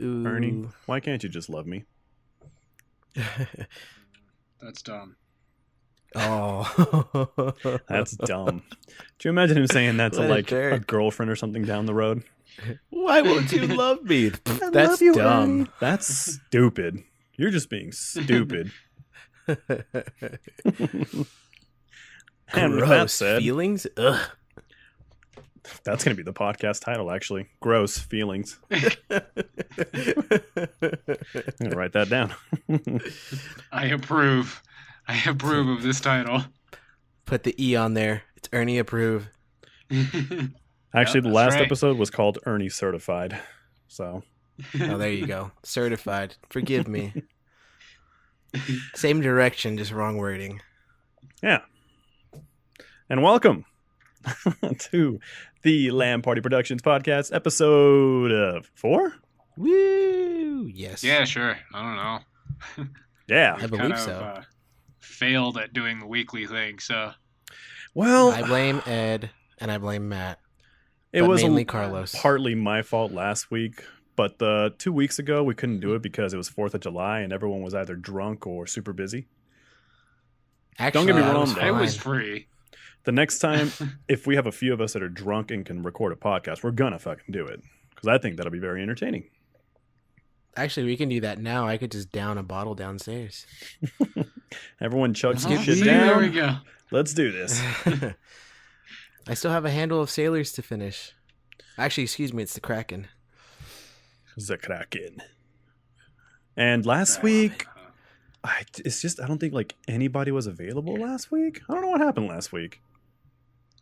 Ooh. Ernie, why can't you just love me? That's dumb. Oh. That's dumb. Do you imagine him saying that to What a like a jerk. girlfriend or something down the road? Why won't you love me? I That's love you, dumb. Ernie. That's stupid. You're just being stupid. And with that Gross said, feelings. Ugh. that's going to be the podcast title, actually. Gross feelings. I'm going to write that down. I approve. I approve of this title. Put the E on there. It's Ernie approve. Actually, the that's last right. episode was called Ernie Certified. So, Oh, there you go. Certified. Forgive me. Same direction, just wrong wording. yeah. And welcome to the Lan-Party Productions podcast, episode 4? Woo! Yes. Yeah, sure. I don't know. Yeah. I believe so. Failed at doing the weekly thing, so Well, I blame Ed and I blame Matt. it but was mainly Carlos. partly my fault last week, but 2 weeks ago we couldn't do it because it was 4th of July and everyone was either drunk or super busy. Actually, Don't get me I wrong, was though. I was fine. free. The next time, if we have a few of us that are drunk and can record a podcast, we're gonna fucking do it because I think that'll be very entertaining. Actually, we can do that now. I could just down a bottle downstairs. Everyone chug some Oh, shit see, down. There we go. Let's do this. I still have a handle of sailors to finish. Actually, excuse me, it's the Kraken. The Kraken. And last week, I don't think like anybody was available last week. I don't know what happened last week.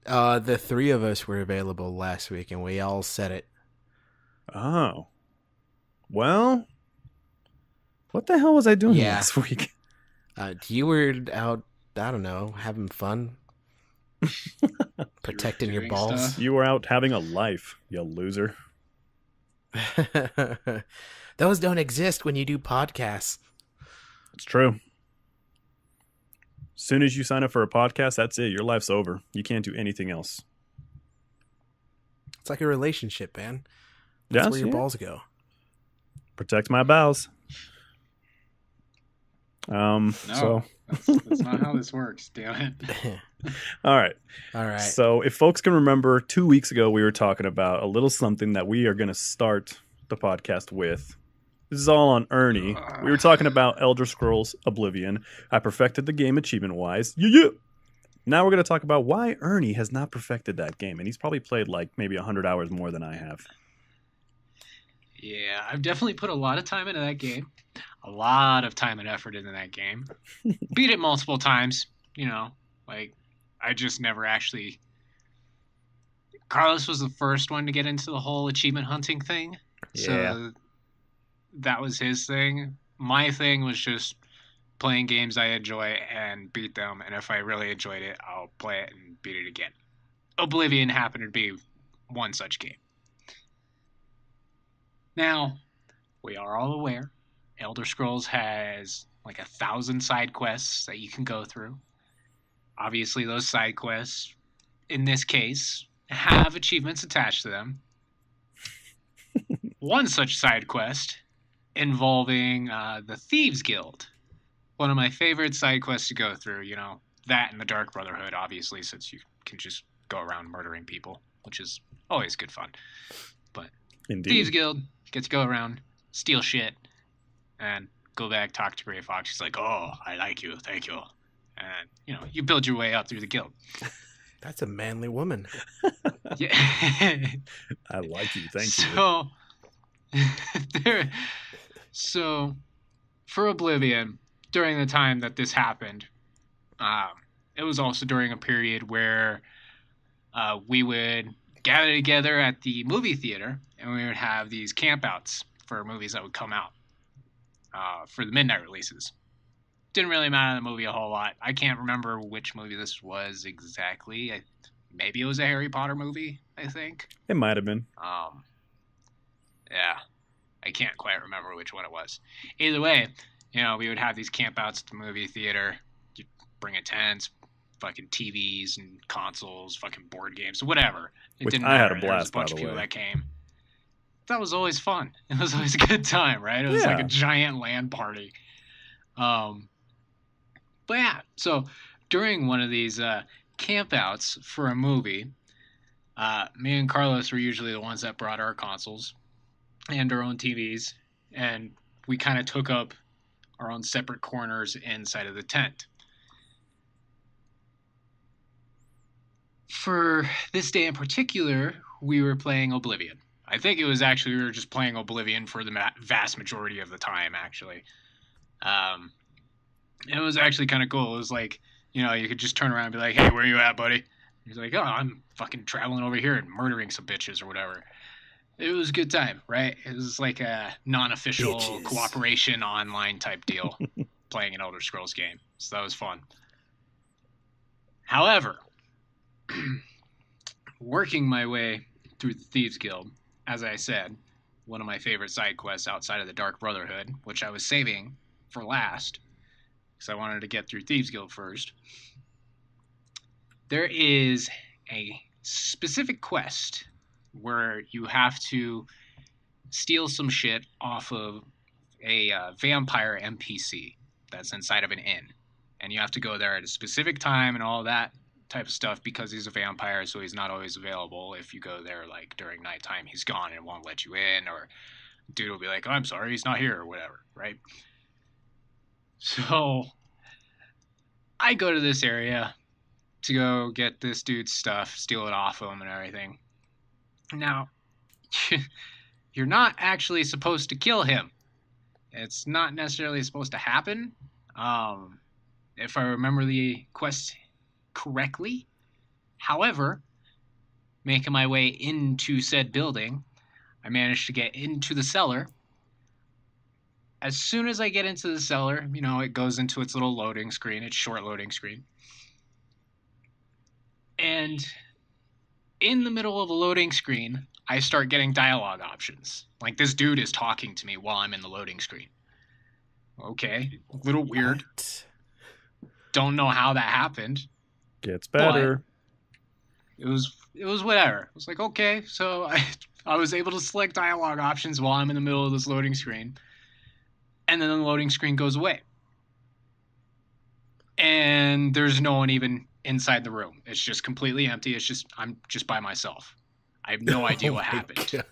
The three of us were available last week, and we all said it. Oh. Well, what the hell was I doing Yeah. last week? You were out, I don't know, having fun. Protecting your doing balls. stuff. You were out having a life, you loser. Those don't exist when you do podcasts. It's true. As soon as you sign up for a podcast, that's it. Your life's over. You can't do anything else. It's like a relationship, man. That's Yes, where your yeah. balls go. Protect my bowels. No, So, that's not how this works. Damn it. all right. All right. So, if folks can remember, 2 weeks ago we were talking about a little something that we are going to start the podcast with. This is all on Ernie. We were talking about Elder Scrolls Oblivion. I perfected the game achievement-wise. Yeah. Now we're going to talk about why Ernie has not perfected that game, and he's probably played like maybe 100 hours more than I have. Yeah, I've definitely put a lot of time into that game. A lot of time and effort into that game. Beat it multiple times, like I just never actually. Carlos was the first one to get into the whole achievement hunting thing. Yeah. So that was his thing. My thing was just playing games I enjoy and beat them. And if I really enjoyed it, I'll play it and beat it again. Oblivion happened to be one such game. Now, we are all aware, Elder Scrolls has like 1,000 side quests that you can go through. Obviously, those side quests, in this case, have achievements attached to them. One such side quest involving the Thieves Guild. One of my favorite side quests to go through, that and the Dark Brotherhood, obviously, since you can just go around murdering people, which is always good fun. But Indeed. Thieves Guild, get to go around, steal shit, and go back, talk to Gray Fox. She's like, "Oh, I like you, thank you." And, you build your way up through the guild. That's a manly woman. Yeah. I like you. Thank you. So, for Oblivion, during the time that this happened, it was also during a period where we would gather together at the movie theater, and we would have these campouts for movies that would come out for the midnight releases. Didn't really matter the movie a whole lot. I can't remember which movie this was exactly. Maybe it was a Harry Potter movie, I think. It might have been. Yeah. I can't quite remember which one it was. Either way, we would have these campouts at the movie theater. You'd bring a tent, fucking TVs and consoles, fucking board games, whatever. It Which didn't I had matter. a There was blast, a bunch by of the people way. that came. that was always fun. It was always a good time, right? It was like a giant Lan-Party. But yeah, so during one of these campouts for a movie, me and Carlos were usually the ones that brought our consoles and our own TVs, and we kind of took up our own separate corners inside of the tent. For this day in particular, we were playing Oblivion. I think it was actually we were just playing Oblivion for the vast majority of the time, actually. It was actually kind of cool. It was like, you know, you could just turn around and be like, hey, where you at, buddy? He's like, oh, I'm fucking traveling over here and murdering some bitches or whatever. It was a good time, right? It was like a non-official cooperation online type deal, playing an Elder Scrolls game. So that was fun. However, working my way through the Thieves Guild, as I said, one of my favorite side quests outside of the Dark Brotherhood, which I was saving for last, because I wanted to get through Thieves Guild first. There is a specific quest where you have to steal some shit off of a vampire NPC that's inside of an inn. And you have to go there at a specific time and all that type of stuff because he's a vampire, so he's not always available. If you go there like during nighttime, he's gone and won't let you in, or dude will be like, oh, I'm sorry, he's not here, or whatever, right? So I go to this area to go get this dude's stuff, steal it off him and everything. Now, you're not actually supposed to kill him. It's not necessarily supposed to happen. If I remember the quest correctly. However, making my way into said building, I managed to get into the cellar. As soon as I get into the cellar, you know, it goes into its little loading screen, its short loading screen. And in the middle of the loading screen, I start getting dialogue options. Like, this dude is talking to me while I'm in the loading screen. Okay, a little weird. What? Don't know how that happened. Gets better. It was whatever. It was like, okay, so I was able to select dialogue options while I'm in the middle of this loading screen. And then the loading screen goes away. And there's no one even inside the room. It's just completely empty. I'm just by myself. I have no idea what happened.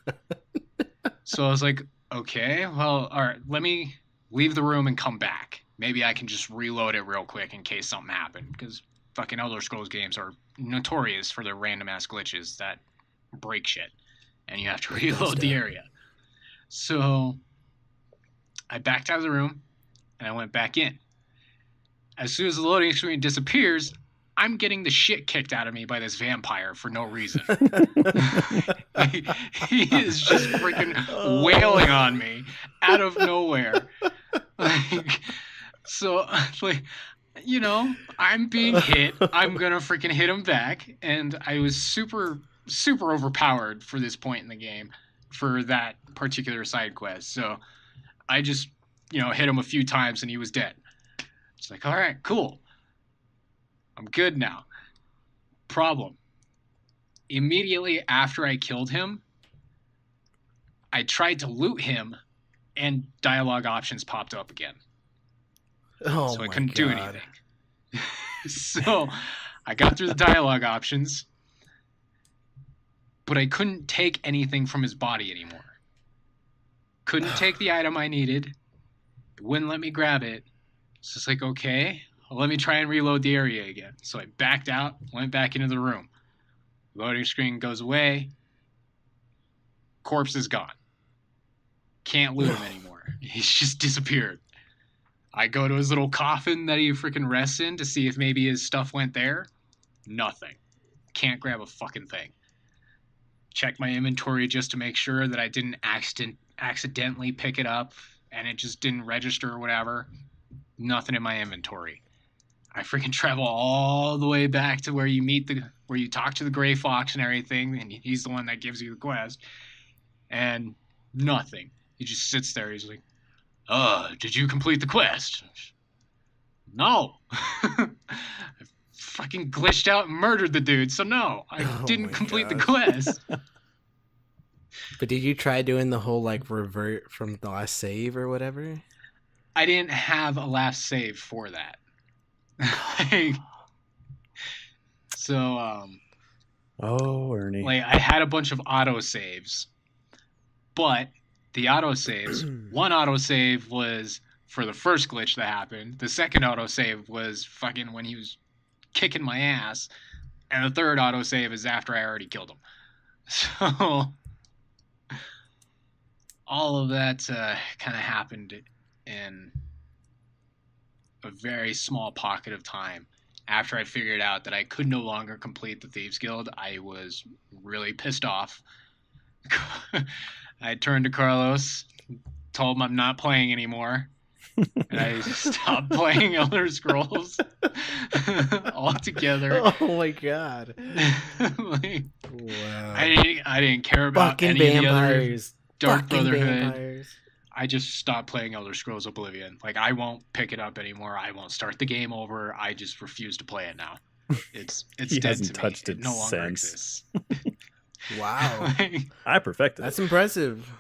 So I was like, okay, well, all right, let me leave the room and come back. Maybe I can just reload it real quick in case something happened. Because fucking Elder Scrolls games are notorious for their random ass glitches that break shit. And you have to reload the area. So I backed out of the room and I went back in. As soon as the loading screen disappears, I'm getting the shit kicked out of me by this vampire for no reason. He is just freaking wailing on me out of nowhere. So, you know, I'm being hit. I'm going to freaking hit him back. And I was super, super overpowered for this point in the game for that particular side quest. So I just, you know, hit him a few times and he was dead. It's like, all right, cool. I'm good now. Problem. Immediately after I killed him, I tried to loot him and dialogue options popped up again. Oh, so I couldn't do anything. So I got through the dialogue options, but I couldn't take anything from his body anymore. Couldn't take the item I needed. It wouldn't let me grab it. It's just like, okay, well, let me try and reload the area again. So I backed out, went back into the room. Loading screen goes away. Corpse is gone. Can't loot him anymore. He's just disappeared. I go to his little coffin that he freaking rests in to see if maybe his stuff went there. Nothing. Can't grab a fucking thing. Check my inventory just to make sure that I didn't accidentally pick it up and it just didn't register or whatever. Nothing in my inventory. I freaking travel all the way back to where you talk to the Gray Fox and everything, and he's the one that gives you the quest. And nothing. He just sits there. He's like, did you complete the quest? No. I fucking glitched out and murdered the dude, so no, I didn't complete the quest. But did you try doing the whole like revert from the last save or whatever? I didn't have a last save for that. Like, so Oh, Ernie. like I had a bunch of auto saves, but the auto saves, one auto save was for the first glitch that happened. The second auto save was fucking when he was kicking my ass, and the third auto save is after I already killed him. So all of that kind of happened in a very small pocket of time. After I figured out that I could no longer complete the Thieves Guild, I was really pissed off. I turned to Carlos, told him I'm not playing anymore, and I stopped playing Elder Scrolls altogether. Oh my god! Like, Wow. I didn't care about Fucking any of the other vampires. Dark Fucking Brotherhood. vampires. I just stopped playing Elder Scrolls Oblivion. Like, I won't pick it up anymore. I won't start the game over. I just refuse to play it now. It's He dead hasn't to touched me. it It no longer since. exists. Wow. Like, I perfected That's it. impressive.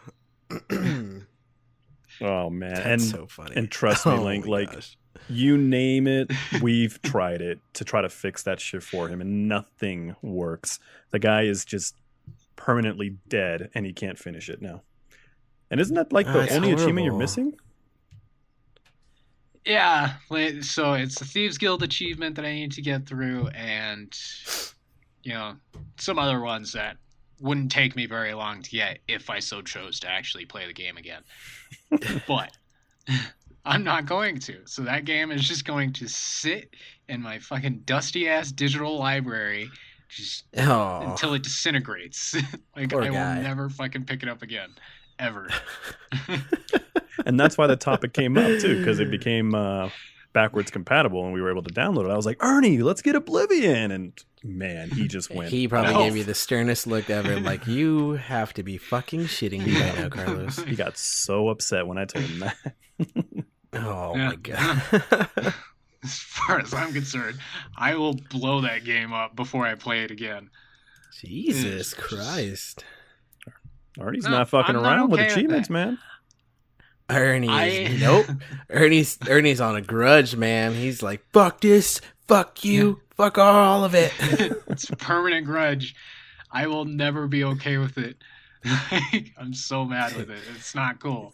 Oh man, That's and so funny. and trust me, Oh Link, my like gosh. you name it, we've tried it to try to fix that shit for him, and nothing works. The guy is just permanently dead, and he can't finish it now. And isn't that like the It's only achievement you're horrible. missing? yeah. So it's the Thieves Guild achievement that I need to get through, and, you know, some other ones that wouldn't take me very long to get if I so chose to actually play the game again. But I'm not going to. So that game is just going to sit in my fucking dusty ass digital library just Oh. until it disintegrates. Like, Poor I guy. will never fucking pick it up again. Ever. And that's why the topic came up too, because it became backwards compatible, and we were able to download it. I was like, Ernie, let's get Oblivion, and man, he just went. He probably No. gave you the sternest look ever. Like, you have to be fucking shitting me right now, Carlos. He got so upset when I told him that. Oh Yeah. my god. As far as I'm concerned, I will blow that game up before I play it again. Jesus Christ. Ernie's No, not fucking I'm not around with okay with achievements, that. man. Ernie is nope. Ernie's on a grudge, man. He's like, fuck this, fuck you, fuck all of it. It's a permanent grudge. I will never be okay with it. I'm so mad with it. It's not cool.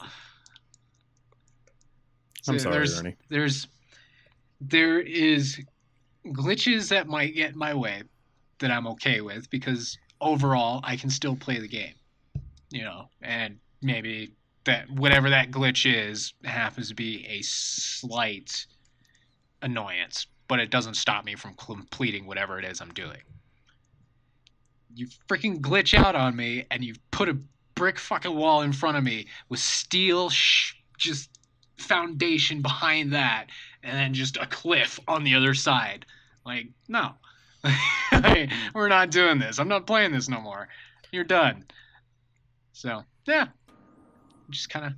I'm So sorry, Ernie. there is glitches that might get in my way that I'm okay with, because overall I can still play the game. You know, and maybe that whatever that glitch is happens to be a slight annoyance, but it doesn't stop me from completing whatever it is I'm doing. You freaking glitch out on me, and you put a brick fucking wall in front of me with steel just foundation behind that, and then just a cliff on the other side. Like, no. We're not doing this. I'm not playing this no more. You're done. So, yeah. Just kind of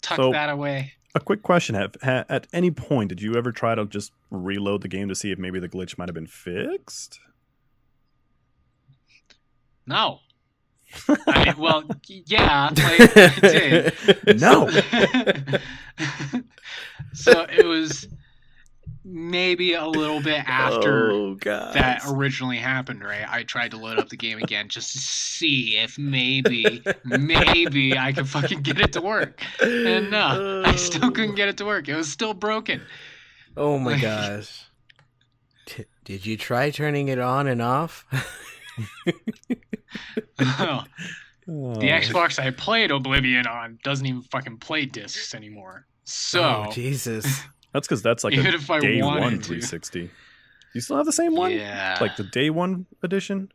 tuck So- that away. A quick question: at any point did you ever try to just reload the game to see if maybe the glitch might have been fixed? No. I mean, well, yeah, like, it did. No. So it was maybe a little bit after Oh god. that originally happened, right? I tried to load up the game again just to see if maybe I could fucking get it to work. And no, I still couldn't get it to work. It was still broken. Oh my gosh. Did you try turning it on and off? The Oh. Xbox I played Oblivion on doesn't even fucking play discs anymore. So, Oh Jesus. That's because that's like even a if I day wanted one to. 360. You still have the same one? yeah. Like the day one edition?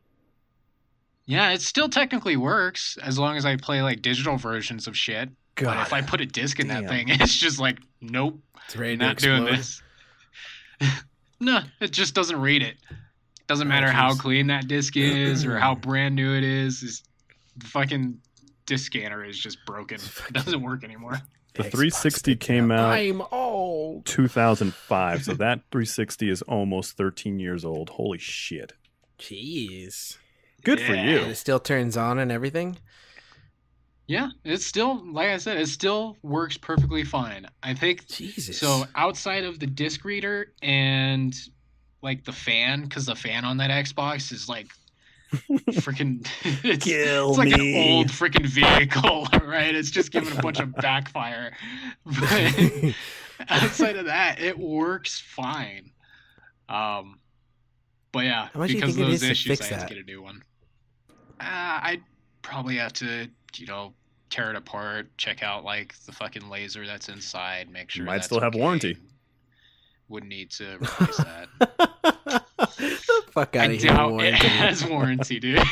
Yeah, it still technically works as long as I play like digital versions of shit. But God. if I put a disc in that damn. thing, it's just like, nope, It's ready to not doing explode. this. No, it just doesn't read it. Doesn't Oh, matter how jeez. clean that disc is or how brand new it is. The fucking disc scanner is just broken. It doesn't work anymore. The Xbox 360 picking came up. out I'm old. 2005, so that 360 is almost 13 years old. Holy shit. Jeez. Good for Yeah. you. And it still turns on and everything? Yeah, it's still, like I said, it still works perfectly fine. I think Jesus. so. Outside of the disc reader and like the fan, because the fan on that Xbox is like freaking it's like an old freaking vehicle, right? It's just giving a bunch of backfire. But outside of that, it works fine. But yeah, How much do you because think of it is those to issues, fix I had that? to get a new one. I'd probably have to, tear it apart, check out like the fucking laser that's inside, make sure Might that's still have okay. warranty. Would need to replace that. The fuck out I of here! doubt it Warranty. has warranty, dude.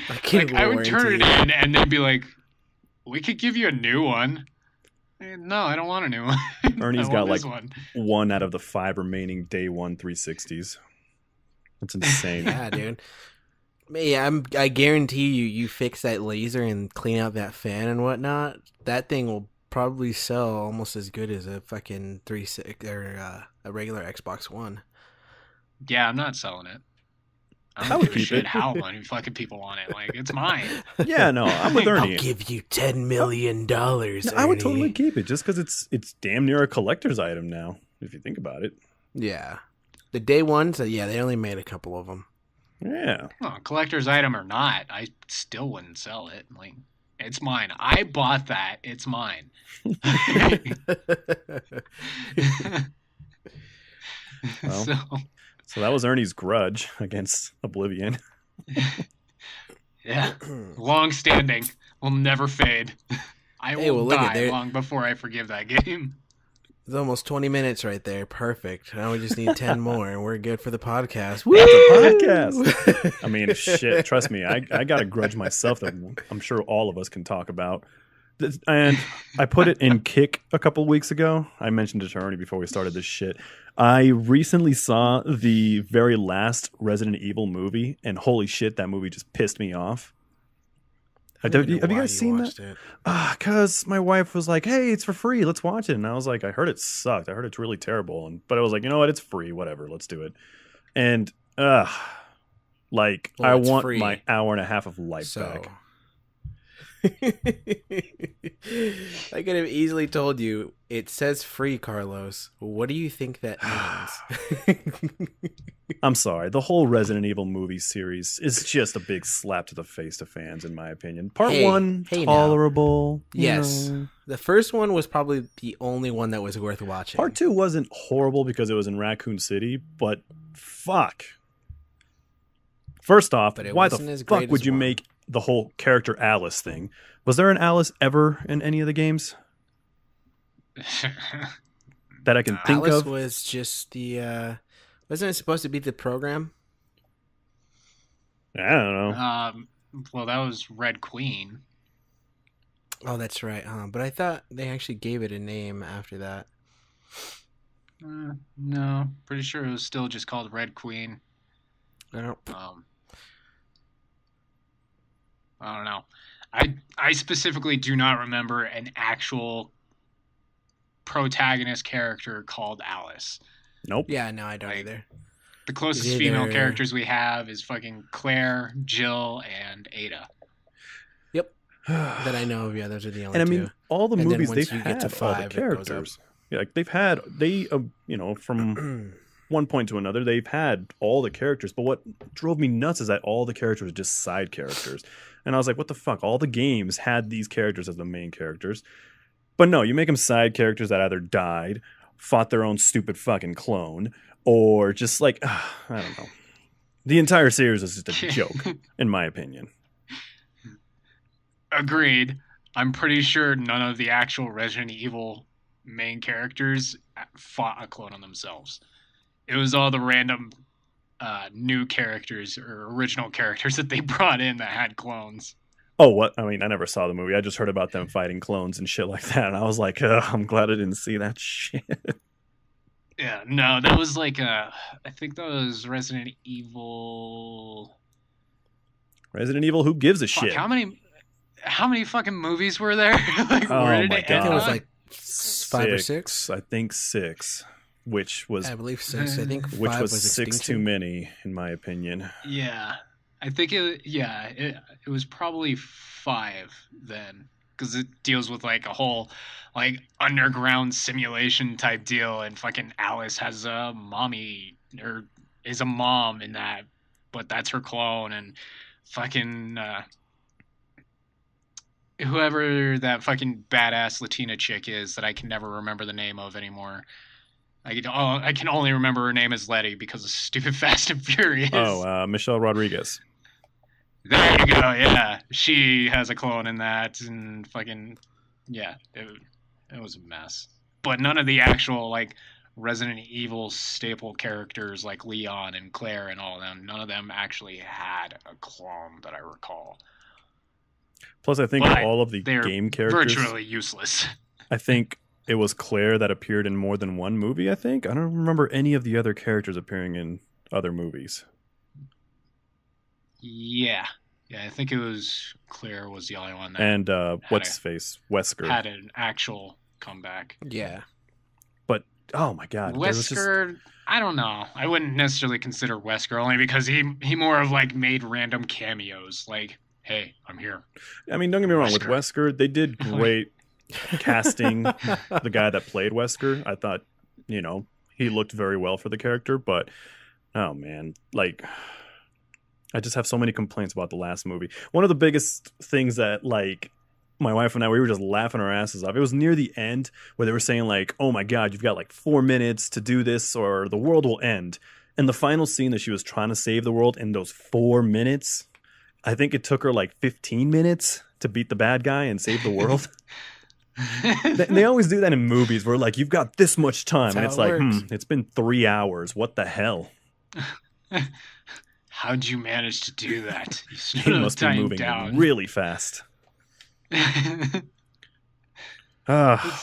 Like, I would turn it in and then be like, "We could give you a new one." No, I don't want a new one. Ernie's got like one. 1 out of the 5 remaining day 1 360s. That's insane. Yeah, dude. Yeah, I guarantee you fix that laser and clean out that fan and whatnot. That thing will probably sell almost as good as a fucking 360 or a regular Xbox One. Yeah, I'm not selling it. I I don't would give a keep shit it. how many fucking people want it. Like, it's mine. Yeah, no, I'm with Ernie. I'll give you $10 million. No, I would totally Ernie. keep it just because it's damn near a collector's item now, if you think about it. Yeah, the day ones. Yeah, they only made a couple of them. Yeah. Well, collector's item or not, I still wouldn't sell it. Like, it's mine. I bought that. It's mine. Well, so that was Ernie's grudge against Oblivion. Yeah, long standing, will never fade. I will die long before I forgive that game. It's almost 20 minutes right there. Perfect. Now we just need 10 more and we're good for the podcast. Woo! Podcast. I mean, shit, trust me, I got a grudge myself that I'm sure all of us can talk about. And I put it in Kick a couple weeks ago. I mentioned it to Ernie before we started this shit. I recently saw the very last Resident Evil movie, and holy shit, that movie just pissed me off. Have you guys seen that? Because my wife was like, "Hey, it's for free. Let's watch it." And I was like, "I heard it sucked. I heard it's really terrible." But I was like, "You know what? It's free. Whatever. Let's do it." And I want free, my hour and a half of life back. I could have easily told you it says free, Carlos. What do you think that means? I'm sorry. The whole Resident Evil movie series is just a big slap to the face to fans, in my opinion. Part 1, tolerable. Yes. The first one was probably the only one that was worth watching. Part 2 wasn't horrible because it was in Raccoon City, but fuck. First off, why the fuck would you make the whole character Alice thing? Was there an Alice ever in any of the games that I can think Alice of? Was just the wasn't it supposed to be the program? I don't know. Well, that was Red Queen. Oh, that's right. But I thought they actually gave it a name after that. No, pretty sure it was still just called Red Queen. I don't know. I specifically do not remember an actual protagonist character called Alice. Nope. Yeah, no, I don't either. The closest female characters we have is fucking Claire, Jill, and Ada. Yep. That I know of. Yeah, those are the only and I two. mean, all the movies they've you had get to 5, all the characters. Yeah, like they've had from one point to another, they've had all the characters. But what drove me nuts is that all the characters were just side characters. And I was like, what the fuck? All the games had these characters as the main characters. But no, you make them side characters that either died, fought their own stupid fucking clone, or just like, I don't know. The entire series is just a joke, in my opinion. Agreed. I'm pretty sure none of the actual Resident Evil main characters fought a clone on themselves. It was all the random new characters or original characters that they brought in that had clones. Oh, what? I mean, I never saw the movie. I just heard about them fighting clones and shit like that. And I was like, I'm glad I didn't see that shit. Yeah, no, that was like, I think that was Resident Evil. Resident Evil, who gives a shit? How many fucking movies were there? Like, where did it end? It was like 5 or 6. I think 6. Which was, I believe 6. I think 5 which was 6 Extinction. too many, in my opinion. Yeah, I think it was probably 5 then. because it deals with like a whole like underground simulation type deal, and fucking Alice has a mommy or is a mom in that, but that's her clone, and fucking whoever that fucking badass Latina chick is that I can never remember the name of anymore. I can only remember her name as Letty because of stupid Fast and Furious. Oh, Michelle Rodriguez. There you go. Yeah, she has a clone in that, and fucking yeah, it was a mess. But none of the actual like Resident Evil staple characters like Leon and Claire and all of them, none of them actually had a clone that I recall. Plus, I think But all of the they're game characters, virtually useless. I think it was Claire that appeared in more than one movie, I think. I don't remember any of the other characters appearing in other movies. Yeah. Yeah, I think it was Claire was the only one that And what's his face? Wesker. had an actual comeback. Yeah. But, oh my god. there was just- Wesker, I don't know. I wouldn't necessarily consider Wesker only because he more of like made random cameos. Like, hey, I'm here. I mean, don't get me wrong. With Wesker. Wesker, they did great casting the guy that played Wesker. I thought, he looked very well for the character. But, oh man, like, I just have so many complaints about the last movie. One of the biggest things that, like, my wife and I, we were just laughing our asses off. It was near the end where they were saying, like, oh my God, you've got like 4 minutes to do this or the world will end. And the final scene that she was trying to save the world in those 4 minutes, I think it took her like 15 minutes to beat the bad guy and save the world. They always do that in movies where, like, you've got this much time. That's And it's how it like, works. it's been 3 hours. What the hell? How'd you manage to do that? You He slowed must be time moving down. really fast. It's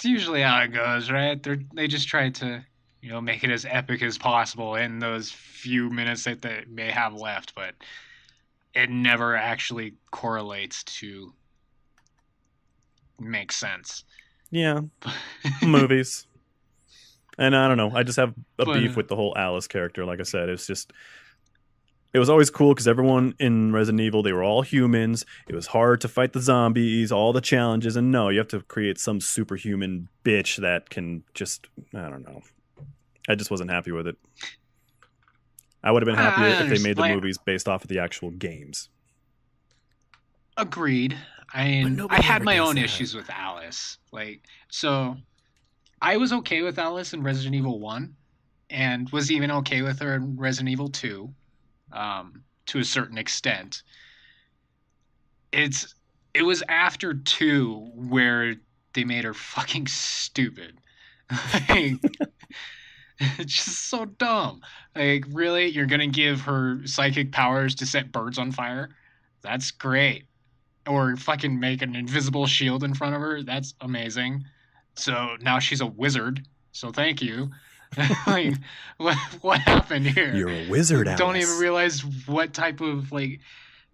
usually how it goes, right? They just try to, make it as epic as possible in those few minutes that they may have left, but it never actually correlates to make sense. Yeah, movies. And I don't know. I just have a But, beef with the whole Alice character. Like I said, it was always cool because everyone in Resident Evil, they were all humans. It was hard to fight the zombies, all the challenges. And no, you have to create some superhuman bitch that can just, I don't know. I just wasn't happy with it. I would have been happier if they made the movies based off of the actual games. Agreed. nobody I had ever my does own that. issues with Alice. So I was okay with Alice in Resident Evil 1 and was even okay with her in Resident Evil 2 to a certain extent. It was after 2 where they made her fucking stupid. Like, it's just so dumb. Like, really? You're going to give her psychic powers to set birds on fire? That's great. Or fucking make an invisible shield in front of her? That's amazing. So now she's a wizard. So thank you. Like, what happened here? You're a wizard, Alice. Don't even realize what type of, like,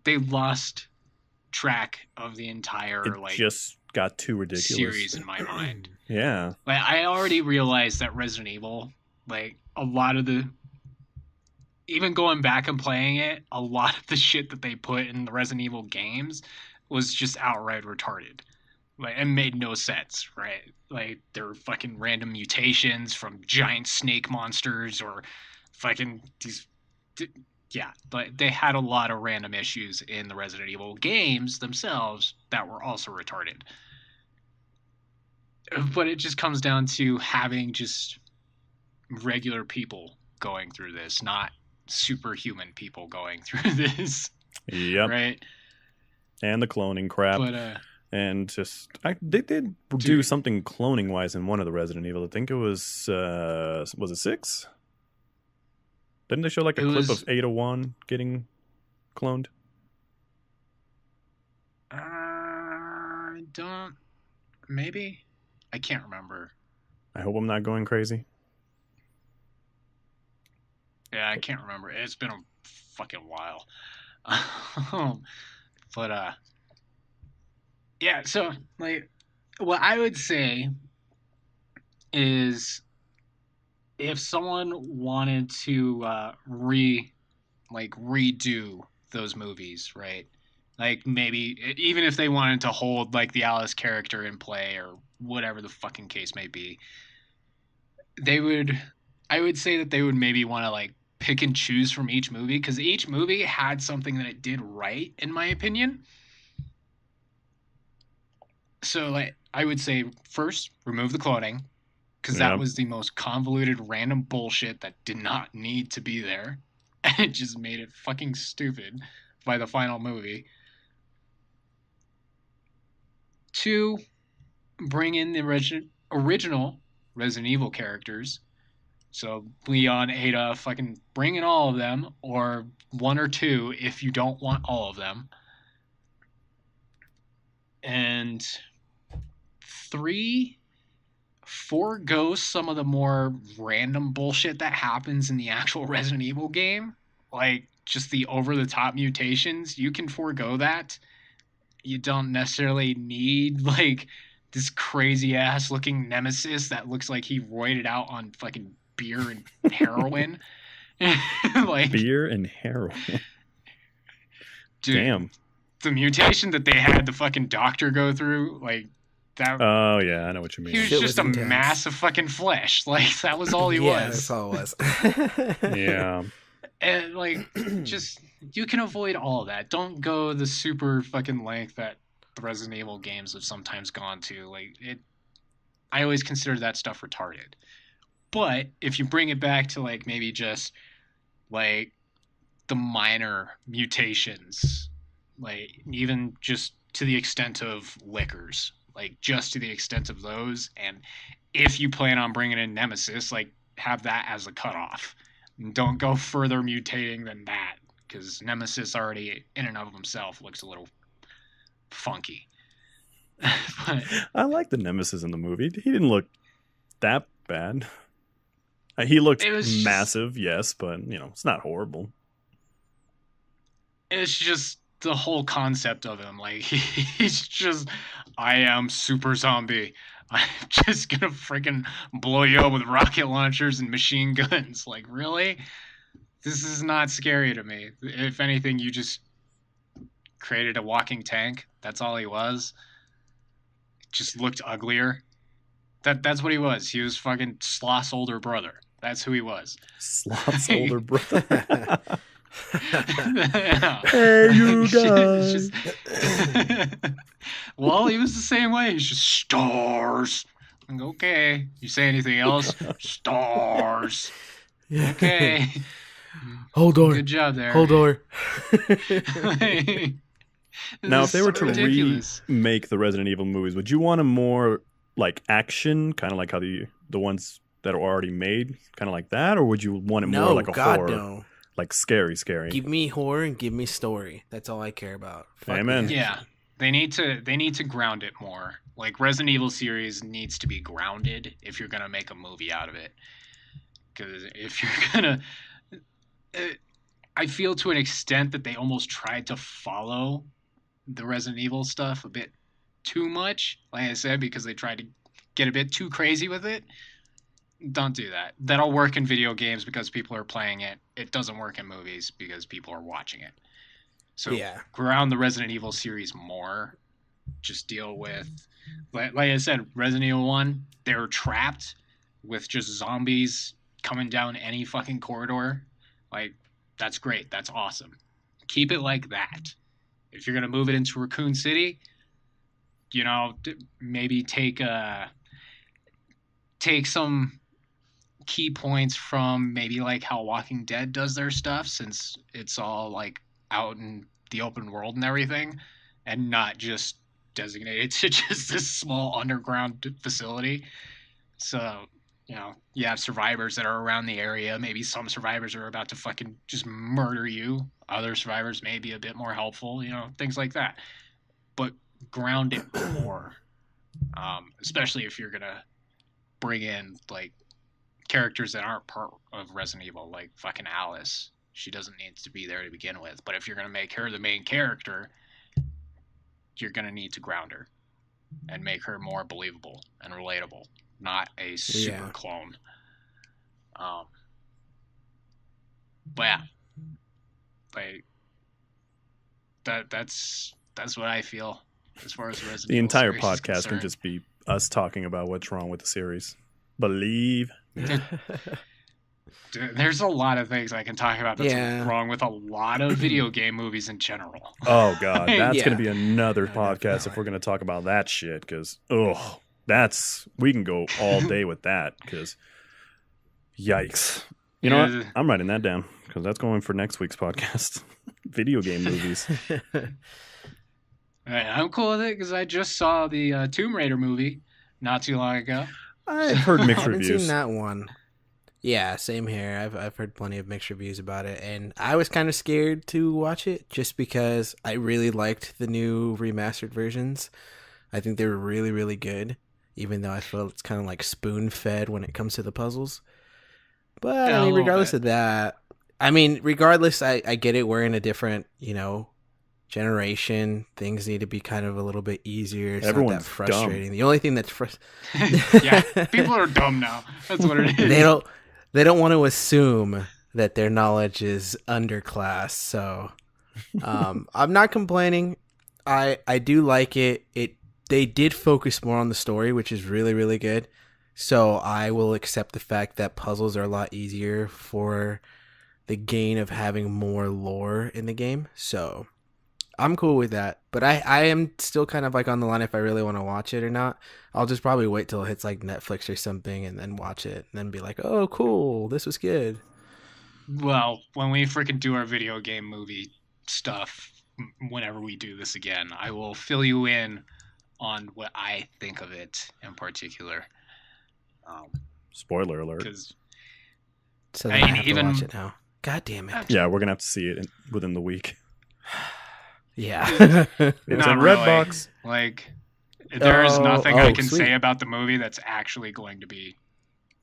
they lost track of the entire, It just got too ridiculous. series in my mind. Yeah. Like, I already realized that Resident Evil, like, a lot of the, even going back and playing it, a lot of the shit that they put in the Resident Evil games was just outright retarded. Like, it made no sense, right? Like, there were fucking random mutations from giant snake monsters or fucking these, yeah, but they had a lot of random issues in the Resident Evil games themselves that were also retarded. But it just comes down to having just regular people going through this, not superhuman people going through this. Yep. Right? And the cloning crap. But And just, they did do something cloning wise in one of the Resident Evil. I think it was it 6? Didn't they show like a clip of Ada 1 getting cloned? I don't. Maybe? I can't remember. I hope I'm not going crazy. Yeah, I can't remember. It's been a fucking while. But, yeah, so, like, what I would say is if someone wanted to redo those movies, right? Like maybe even if they wanted to hold like the Alice character in play or whatever the fucking case may be, they would. I would say that they would maybe want to like pick and choose from each movie because each movie had something that it did right, in my opinion. So like I would say first remove the cloning because that Yep. was the most convoluted random bullshit that did not need to be there, and it just made it fucking stupid by the final movie. Two, bring in the original Resident Evil characters. So Leon, Ada, fucking bring in all of them, or one or two if you don't want all of them. And three, forego some of the more random bullshit that happens in the actual Resident Evil game. Like just the over the top mutations. You can forego that. You don't necessarily need like this crazy ass looking nemesis that looks like he roided out on fucking beer and heroin. Like Beer and heroin. dude, Damn. the mutation that they had the fucking doctor go through, like that. Oh yeah, I know what you mean. He was Shit just was a intense. mass of fucking flesh. Like that was all he Yeah, was. that's all it was. Yeah. And like, just you can avoid all of that. Don't go the super fucking length that the Resident Evil games have sometimes gone to. Like it, I always consider that stuff retarded. But if you bring it back to like maybe just like the minor mutations, like even just to the extent of liquors, like just to the extent of those, and if you plan on bringing in Nemesis, like have that as a cutoff. Don't go further mutating than that, because Nemesis already in and of himself looks a little funky. But I like the Nemesis in the movie. He didn't look that bad. He looked It was just- massive, yes, but it's not horrible. it's just the whole concept of him. Like he's just, I am super zombie. I'm just gonna freaking blow you up with rocket launchers and machine guns. Like really? This is not scary to me. If anything, you just created a walking tank. That's all he was. Just looked uglier. That's what he was. He was fucking Sloth's older brother. That's who he was. Sloth's older brother. Yeah. Hey, you It's guys. Well, he was the same way. He's just stars. Like, okay. You say anything else? Stars. Okay. Hold door. Good job there. Hold door. Like, Now, if this they is were so to ridiculous. remake the Resident Evil movies, would you want a more like action, kind of like how the ones that are already made, kind of like that, or would you want it more No, like a God horror, no. like scary? Give me horror and give me story. That's all I care about. Fuck Amen. the Yeah, action. they need to ground it more. Like Resident Evil series needs to be grounded if you're gonna make a movie out of it. Because if you're gonna, I feel to an extent that they almost tried to follow the Resident Evil stuff a bit too much. Like I said, because they tried to get a bit too crazy with it. Don't do that. That'll work in video games because people are playing it. It doesn't work in movies because people are watching it. So Yeah. ground the Resident Evil series more. Just deal with, like I said, Resident Evil 1, they were trapped with just zombies coming down any fucking corridor. Like, that's great. That's awesome. Keep it like that. If you're going to move it into Raccoon City, maybe take some key points from maybe like how Walking Dead does their stuff, since it's all like out in the open world and everything, and not just designated to just this small underground facility. So, you have survivors that are around the area. Maybe some survivors are about to fucking just murder you. Other survivors may be a bit more helpful, things like that. But ground it more. Especially if you're going to bring in, like, characters that aren't part of Resident Evil, like fucking Alice. She doesn't need to be there to begin with. But if you're going to make her the main character, you're going to need to ground her and make her more believable and relatable, not a super clone. But yeah, like that's what I feel as far as Resident The Evil entire series is podcast can concerned. just be us talking about what's wrong with the series. Believe. There's a lot of things I can talk about that's Yeah. wrong with a lot of video game movies in general. Oh God, that's Yeah. going to be another podcast Definitely. if we're going to talk about that shit. Because we can go all day with that. Because yikes, you know what? I'm writing that down because that's going for next week's podcast. Video game movies. I'm cool with it because I just saw the Tomb Raider movie not too long ago. I've heard I mixed haven't reviews. seen that one. Yeah, same here. I've heard plenty of mixed reviews about it, and I was kind of scared to watch it just because I really liked the new remastered versions. I think they were really, really good, even though I feel it's kind of like spoon-fed when it comes to the puzzles. But Yeah, I a mean, little regardless bit. of that, regardless, I get it. We're in a different, generation. Things need to be kind of a little bit easier. It's Everyone's not that frustrating. The only thing that's Yeah, people are dumb now. That's what it is. they don't want to assume that their knowledge is underclass. So I'm not complaining. I do like it. They did focus more on the story, which is really, really good. So I will accept the fact that puzzles are a lot easier for the gain of having more lore in the game. So I'm cool with that. But I am still kind of like on the line if I really want to watch it or not. I'll just probably wait till it hits like Netflix or something and then watch it and then be like, oh, cool, this was good. Well, when we freaking do our video game movie stuff, whenever we do this again, I will fill you in on what I think of it in particular. Spoiler alert. Because So I then I mean, have even- to watch it now. God damn it. Yeah, we're gonna have to see it within the week. Yeah. It's Not in really. Redbox. Like, there is nothing I can sweet. say about the movie that's actually going to be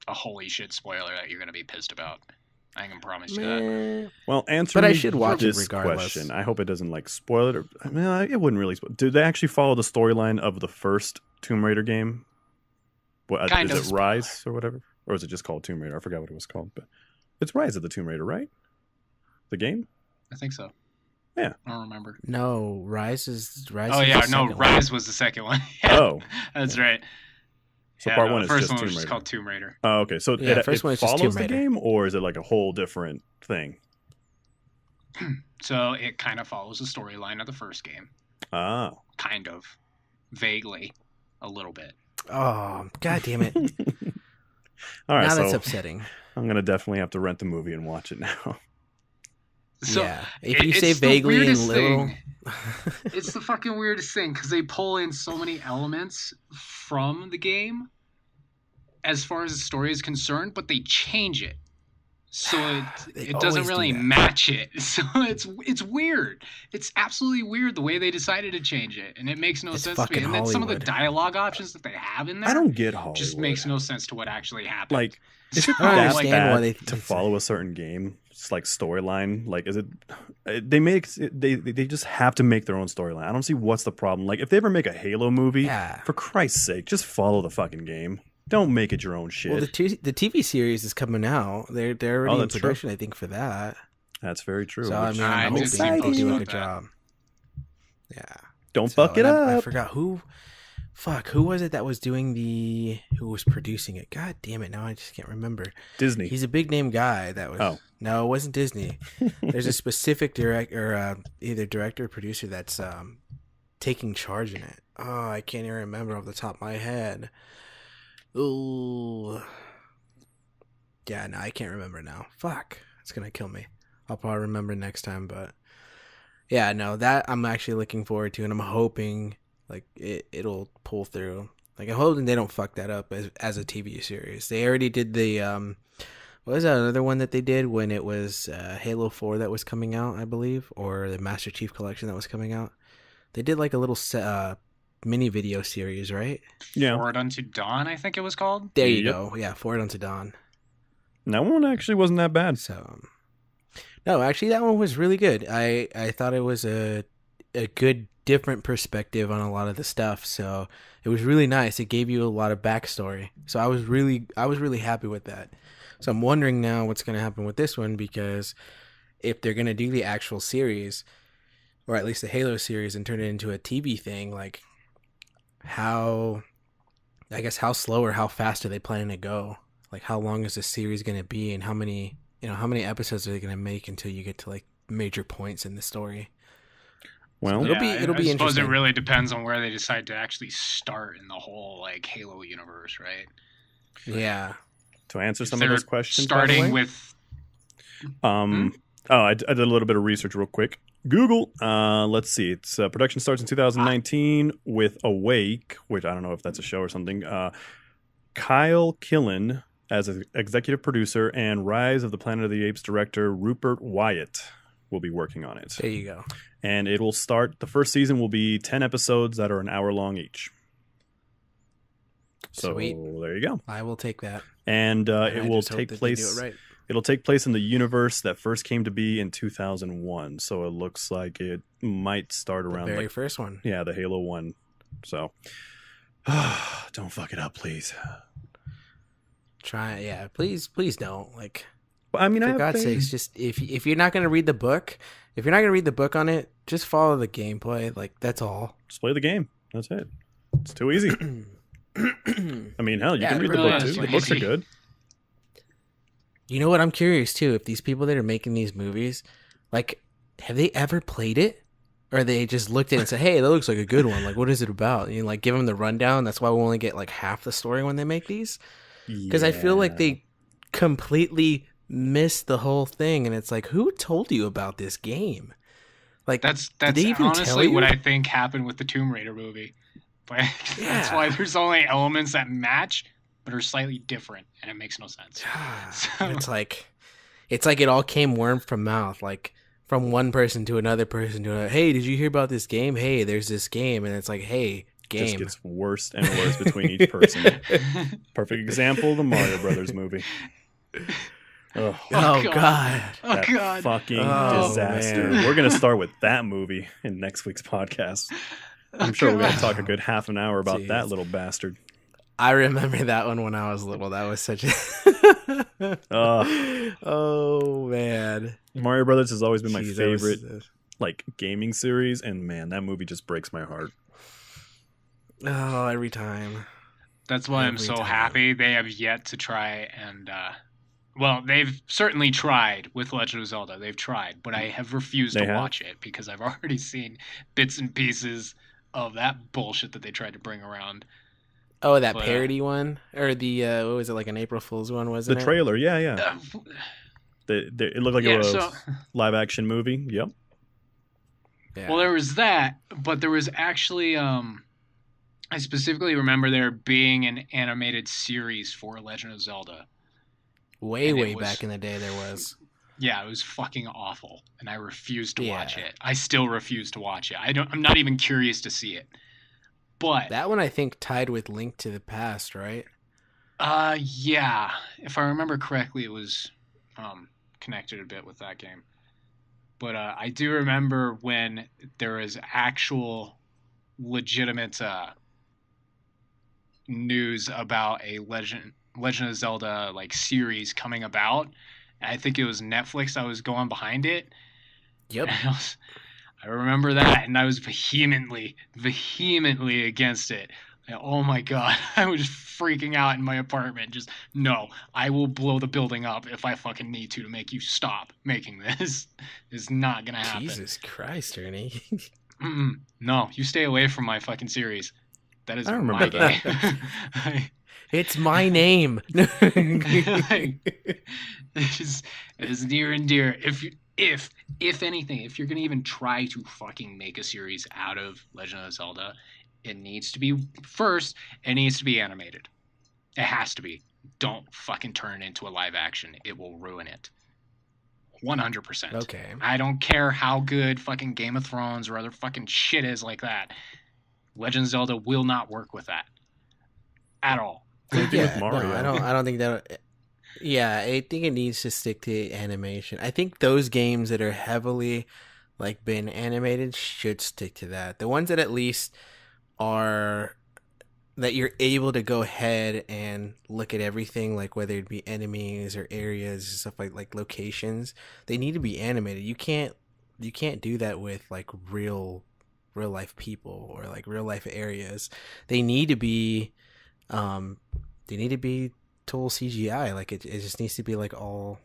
a holy shit spoiler that you're going to be pissed about. I can promise you that. Man. Well, answer But I me should watch it this regardless. question. I hope it doesn't like spoil it. It wouldn't really. Did they actually follow the storyline of the first Tomb Raider game? What Kind is of. it? Rise or whatever, or is it just called Tomb Raider? I forgot what it was called, but it's Rise of the Tomb Raider, right? The game. I think so. Yeah. I don't remember. No, Rise is Oh, the yeah. No, second one. Rise was the second one. Oh, That's right. so Yeah, part no, one the is first just one Tomb was just Raider. called Tomb Raider. Oh, okay. So Yeah, it first one is just follows Tomb the Raider. game, or is it like a whole different thing? So it kind of follows the storyline of the first game. Ah. Kind of. Vaguely. A little bit. Oh, god damn it. All right, Now that's so upsetting. I'm gonna definitely have to rent the movie and watch it now. So yeah. If you it's say the vaguely and weirdest little. thing. It's the fucking weirdest thing because they pull in so many elements from the game as far as the story is concerned, but they change it. So They it doesn't always do really that. match it. So it's weird. It's absolutely weird the way they decided to change it. And it makes no It's sense to me. fucking And then some of the Hollywood. dialogue options that they have in there I don't get Hollywood. just makes no sense to what actually happened. Like, is it I don't that understand bad why they- to follow a certain game? It's like storyline. Like, is it? They just have to make their own storyline. I don't see what's the problem. Like, if they ever make a Halo movie, Yeah. for Christ's sake, just follow the fucking game. Don't make it your own shit. Well, the TV series is coming out. They're already in that's true. production, I think, for that. That's very true. So I which- mean, I I'm did hoping see they'll posts do a about good that. job. Yeah. don't So, fuck it and up. I forgot who. Fuck, who was it that was who was producing it? God damn it! Now I just can't remember. Disney. He's a big name guy. That was. Oh. No, it wasn't Disney. There's a specific either director or producer that's taking charge in it. Oh, I can't even remember off the top of my head. Ooh. Yeah, no, I can't remember now. Fuck, it's gonna kill me. I'll probably remember next time, but yeah, no, that I'm actually looking forward to, and I'm hoping like it'll pull through. Like I'm hoping they don't fuck that up as a TV series. They already did the what was that other one that they did when it was Halo 4 that was coming out, I believe, or the Master Chief Collection that was coming out. They did like a little mini video series, right? Yeah. Forward Unto Dawn, I think it was called. There you Yep. go. Yeah, Forward Unto Dawn. That one actually wasn't that bad. So, no, actually, that one was really good. I thought it was a good, different perspective on a lot of the stuff. So it was really nice. It gave you a lot of backstory. So I was really happy with that. So I'm wondering now what's going to happen with this one, because if they're going to do the actual series, or at least the Halo series, and turn it into a TV thing, like how how slow or how fast are they planning to go? Like how long is this series going to be, and how many episodes are they going to make until you get to like major points in the story? Well, So it'll be I suppose it interesting. really depends on where they decide to actually start in the whole like Halo universe, right? Yeah. to answer If some of they're those questions, by the starting way, with I did a little bit of research real quick. Google. Let's see. It's production starts in 2019 with Awake, which I don't know if that's a show or something. Kyle Killen as an executive producer, and Rise of the Planet of the Apes director Rupert Wyatt will be working on it. There you go. And it will start. The first season will be 10 episodes that are an hour long each. So Sweet. there you go. I will take that. And And it I will just hope take that they place. do it right. It'll take place in the universe that first came to be in 2001. So it looks like it might start The around very first one. the Halo 1. So don't fuck it up, please. Try, yeah. Please don't. Like, I mean, I for have God's faith. sakes, just if you're not gonna read the book, on it, just follow the gameplay. Like, that's all. Just play the game. That's it. It's too easy. I mean, hell, you Yeah, can it read the really book is too. The books are easy. good. You know what? I'm curious too. If these people that are making these movies, like, have they ever played it, or they just looked at it and said, "Hey, that looks like a good one. Like, what is it about?" And you like give them the rundown. That's why we only get like half the story when they make these, because I feel like they completely missed the whole thing. And it's like, who told you about this game? Like, That's did they even tell honestly you? what I think happened with the Tomb Raider movie. But that's Yeah. why there's only elements that match but are slightly different, and it makes no sense. So- It's like it all came word from mouth, like from one person to another person to another. Hey, did you hear about this game? Hey, there's this game, and it's like, hey, just game. gets worse and worse between each person. Perfect example, the Mario Brothers movie. Ugh, Oh God. Oh that god. fucking Oh, disaster. man. We're gonna start with that movie in next week's podcast. I'm sure we're gonna talk a good half an hour about that Jeez. little bastard. I remember that one when I was little. That was such a oh man. Mario Brothers has always been my Jeez, that was- favorite like gaming series, and man, that movie just breaks my heart. Oh, every time. That's why I'm Every so time. happy they have yet to try and well, they've certainly tried with Legend of Zelda. They've tried, but I have refused They to have? watch it because I've already seen bits and pieces of that bullshit that they tried to bring around. Oh, that But, parody one, or the what was it, like an April Fool's one? The Wasn't it? trailer, yeah. Uh, It looked like yeah, it was so a live action movie. Yep. Yeah. well, there was that, but there was actually I specifically remember there being an animated series for Legend of Zelda. way and it way was- back in the day there was. Yeah, it was fucking awful, and I refused to watch Yeah. it. I still refuse to watch it. I'm not even curious to see it. But That one I think tied with Link to the Past, right? yeah, if I remember correctly, it was connected a bit with that game. But I do remember when there was actual legitimate news about a Legend of Zelda like series coming about. And I think it was Netflix that was going behind it. Yep. And I remember that, and I was vehemently against it. And, oh my god, I was freaking out in my apartment. Just no, I will blow the building up if I fucking need to make you stop making this. It's not gonna happen. Jesus Christ, Ernie. Mm-mm. No, you stay away from my fucking series. That is I remember my that. game. It's my name. It is near and dear. If anything, if you're gonna even try to fucking make a series out of Legend of Zelda, it needs to be first. It needs to be animated. It has to be. Don't fucking turn it into a live action. It will ruin it. 100%. Okay. I don't care how good fucking Game of Thrones or other fucking shit is like that. Legend of Zelda will not work with that at all. Same thing with Yeah, Mario. no, I don't think that. Yeah, I think it needs to stick to animation. I think those games that are heavily like been animated should stick to that. The ones that at least are that you're able to go ahead and look at everything, like whether it be enemies or areas and stuff like locations, they need to be animated. You can't you can't do that with like real life people or like real life areas. They need to be um they need to be total CGI. Like it just needs to be like all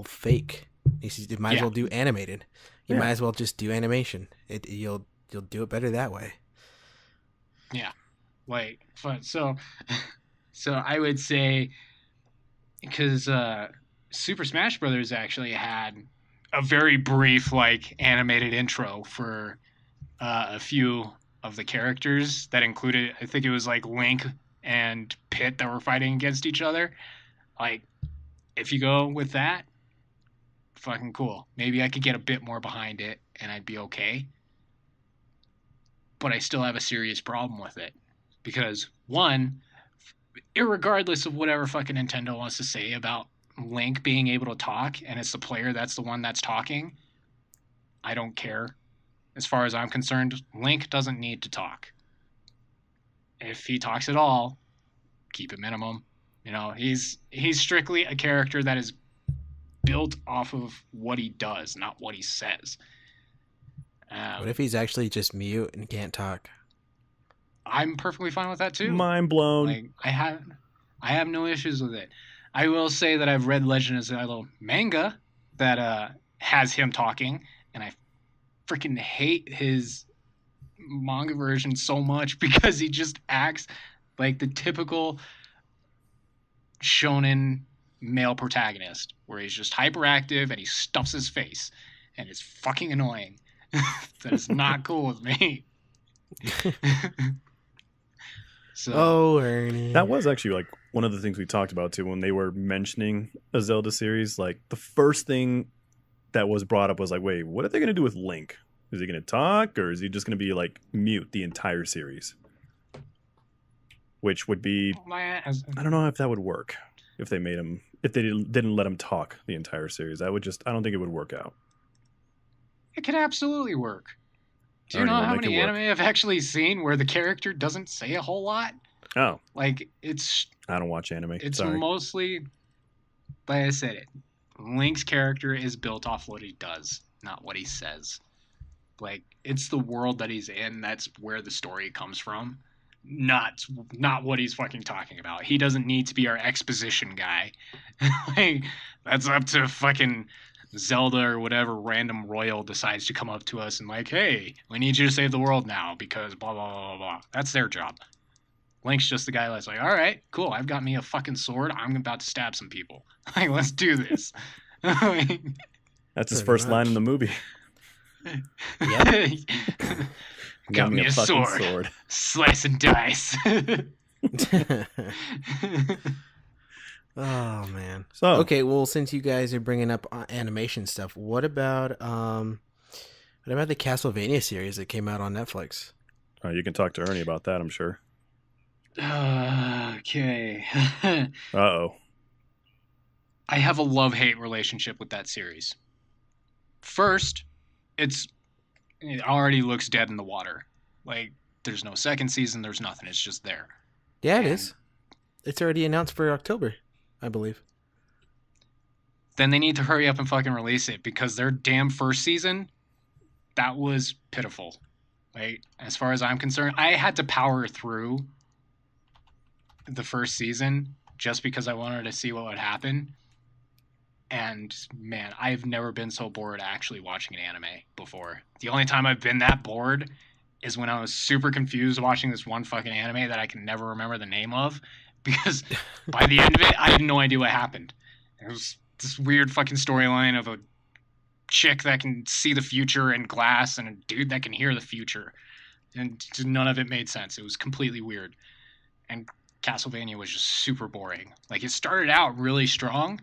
fake. You might as Yeah. well do animated. You Yeah. might as well just do animation. You'll do it better that way. Yeah. Like, so I would say, because Super Smash Brothers actually had a very brief like animated intro for a few of the characters that included, I think it was like Link and Pit that were fighting against each other. Like, if you go with that, fucking cool. Maybe I could get a bit more behind it and I'd be okay. But I still have a serious problem with it. Because, one, irregardless of whatever fucking Nintendo wants to say about Link being able to talk and it's the player that's the one that's talking, I don't care. As far as I'm concerned, Link doesn't need to talk. If he talks at all, keep it minimum. You know, he's strictly a character that is built off of what he does, not what he says. What if he's actually just mute and can't talk? I'm perfectly fine with that too. Mind blown. Like, I have no issues with it. I will say that I've read Legend of Zelda manga that has him talking, and I freaking hate his manga version so much because he just acts like the typical shonen male protagonist, where he's just hyperactive and he stuffs his face, and it's fucking annoying. That is not cool with me. So, Oh, Ernie. That was actually like one of the things we talked about too when they were mentioning a Zelda series. Like the first thing that was brought up was like, wait, what are they going to do with Link? Is he going to talk or is he just going to be like mute the entire series? Which would be, I don't know if that would work if they made him, if they didn't let him talk the entire series. I don't think it would work out. it can absolutely work. Do you Alright, know we'll how make many it work. anime I've actually seen where the character doesn't say a whole lot? Oh, Like, it's I don't watch anime. it's Sorry. mostly, like I said, it. Link's character is built off what he does, not what he says. Like, it's the world that he's in. That's where the story comes from. Not what he's fucking talking about. He doesn't need to be our exposition guy. Like, that's up to fucking Zelda or whatever random royal decides to come up to us and like, hey, we need you to save the world now because blah blah blah blah blah. That's their job. Link's just the guy that's like, all right, cool, I've got me a fucking sword. I'm about to stab some people. Like, let's do this. Like, That's his Pretty first line in much. the movie. Yep. Got me a fucking sword. Slice and dice. Oh man. So Okay, well, since you guys are bringing up animation stuff, what about the Castlevania series that came out on Netflix? you can talk to Ernie about that, I'm sure. Okay. Uh-oh. I have a love-hate relationship with that series. First, it already looks dead in the water. Like, there's no second season, there's nothing. It's just there. Yeah, it And is. It's already announced for October, I believe. then they need to hurry up and fucking release it because their damn first season, that was pitiful. Like, as far as I'm concerned, I had to power through the first season just because I wanted to see what would happen. And man, I've never been so bored actually watching an anime before. The only time I've been that bored is when I was super confused watching this one fucking anime that I can never remember the name of because by the end of it, I had no idea what happened. It was this weird fucking storyline of a chick that can see the future in glass and a dude that can hear the future. And none of it made sense. It was completely weird. And Castlevania was just super boring. Like, it started out really strong,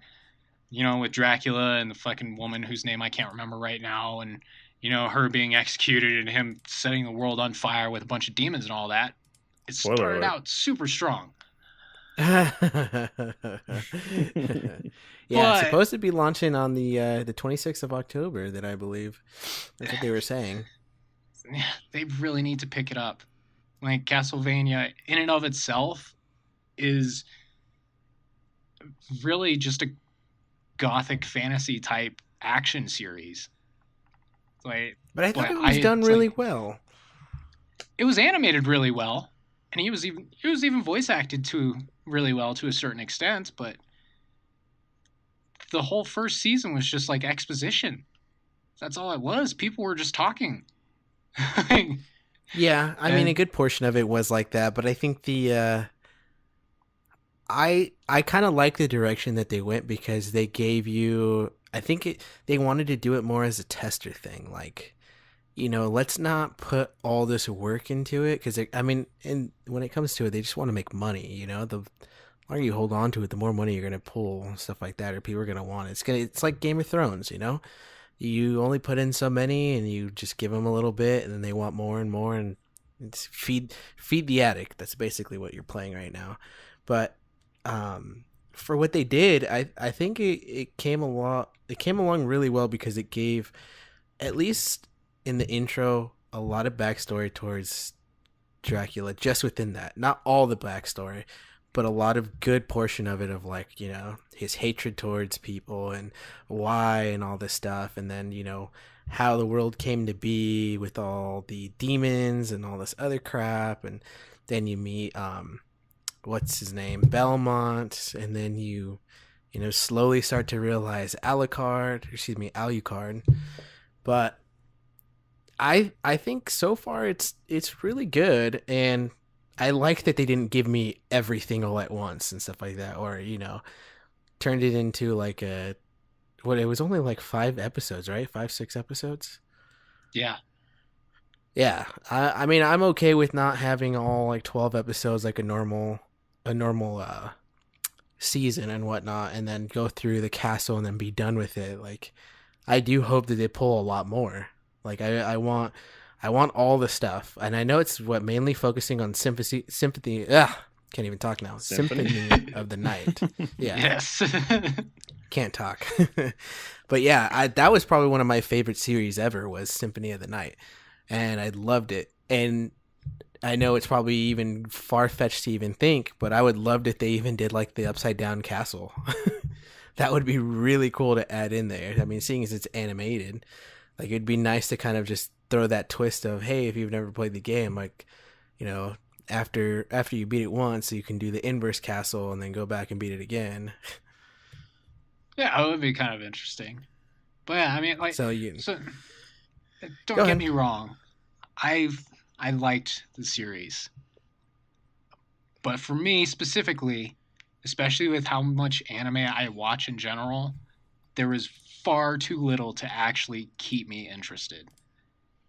you know, with Dracula and the fucking woman whose name I can't remember right now, and, you know, her being executed and him setting the world on fire with a bunch of demons and all that. It Spoiler started alert. out super strong. Yeah, But- it's supposed to be launching on the 26th of October, that I believe. That's what they were saying. They really need to pick it up. Like, Castlevania, in and of itself, is really just a gothic fantasy type action series. Like, But I thought but it was done it's really like well. it was animated really well, and he was even voice acted to really well to a certain extent. But the whole first season was just like exposition. That's all it was. People were just talking. Yeah, I mean, a And good portion of it was like that, but I think I kind of like the direction that they went because they gave you. They wanted to do it more as a tester thing, like, let's not put all this work into it because I mean, and when it comes to it, they just want to make money. The longer you hold on to it, the more money you're gonna pull and stuff like that, or people are gonna want it. It's like Game of Thrones. You only put in so many, and you just give them a little bit, and then they want more and more, and it's feed the addict. That's basically what you're playing right now. But for what they did, I think it came along really well because it gave, at least in the intro, a lot of backstory towards Dracula just within that. Not all the backstory, but a lot of good portion of it of, like, his hatred towards people and why and all this stuff. And then, how the world came to be with all the demons and all this other crap. And then you meet, what's his name? Belmont. And then you slowly start to realize Alucard. But I think so far it's really good, and I like that they didn't give me everything all at once and stuff like that, or turned it into like it was only like 5 episodes, right? 5, 6 episodes. yeah, Yeah, I mean, I'm okay with not having all like 12 episodes like a normal season and whatnot, and then go through the castle and then be done with it. Like, I do hope that they pull a lot more. Like, I want all the stuff, and I know it's mainly focusing on sympathy. Can't even talk now. Symphony of the Night. Yeah, yes, can't talk. But yeah, that was probably one of my favorite series ever, was Symphony of the Night, and I loved it. And I know it's probably even far-fetched to even think, but I would love if they even did like the upside down castle. That would be really cool to add in there. I mean, seeing as it's animated, like, it'd be nice to kind of just throw that twist of, hey, if you've never played the game, like, after you beat it once, you can do the inverse castle and then go back and beat it again. yeah, it would be kind of interesting. But yeah, I mean, like, So so go don't get ahead. me wrong, I liked the series, but for me specifically, especially with how much anime I watch in general, there was far too little to actually keep me interested.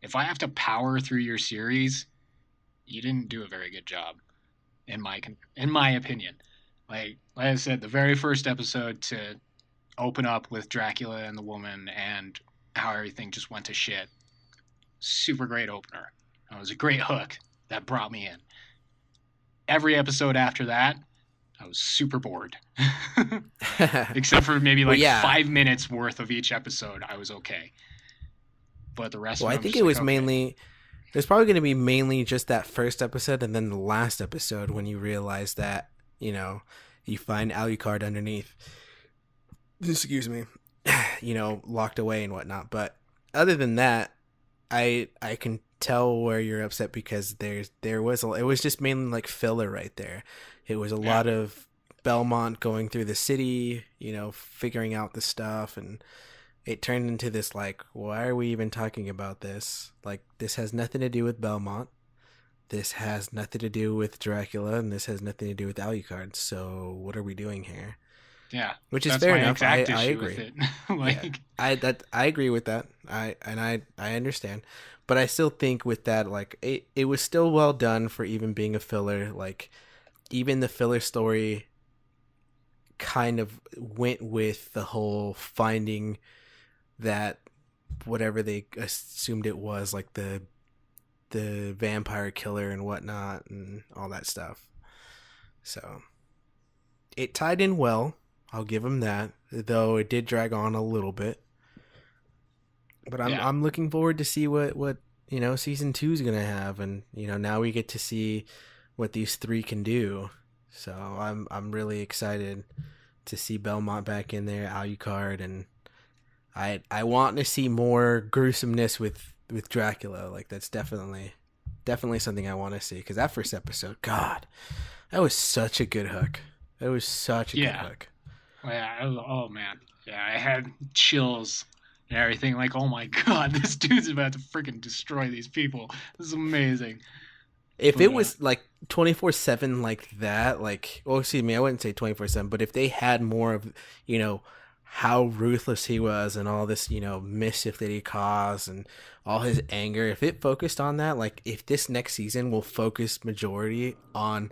If I have to power through your series, you didn't do a very good job, in my opinion. Like I said, the very first episode to open up with Dracula and the woman and how everything just went to shit. Super great opener. It was a great hook that brought me in. Every episode after that, I was super bored. Except for maybe Well, like yeah. 5 minutes worth of each episode, I was okay. But the rest Well, of I them, think just it like, was okay. mainly. There's probably going to be mainly just that first episode and then the last episode when you realize that, you find Alucard underneath. Excuse me. Locked away and whatnot. But other than that, I can tell where you're upset because it was just mainly like filler right there. It was a Yeah. lot of Belmont going through the city, figuring out the stuff, and it turned into this, like, why are we even talking about this? Like, this has nothing to do with Belmont. This has nothing to do with Dracula, and this has nothing to do with Alucard. So what are we doing here? Yeah. Which is That's fair my enough. I exact issue with agree. it. Yeah, Like, I agree with that. I understand, but I still think with that, like, it was still well done for even being a filler. Like, even the filler story kind of went with the whole finding that whatever they assumed it was, like the vampire killer and whatnot and all that stuff. So it tied in well. I'll give him that, though it did drag on a little bit. But I'm yeah. I'm looking forward to see what season 2 is gonna have, and now we get to see what these three can do. So I'm really excited to see Belmont back in there, Alucard, and I want to see more gruesomeness with Dracula. Like that's definitely something I want to see because that first episode, God, that was such a good hook. That was such a good Yeah. hook. Yeah. Oh man. Yeah, I had chills and everything. Like, oh my god, this dude's about to freaking destroy these people. This is amazing. If But it was like 24/7 like that, like, well, excuse me, I wouldn't say 24/7, but if they had more of, you know, how ruthless he was and all this, mischief that he caused and all his anger, if it focused on that, like, if this next season will focus majority on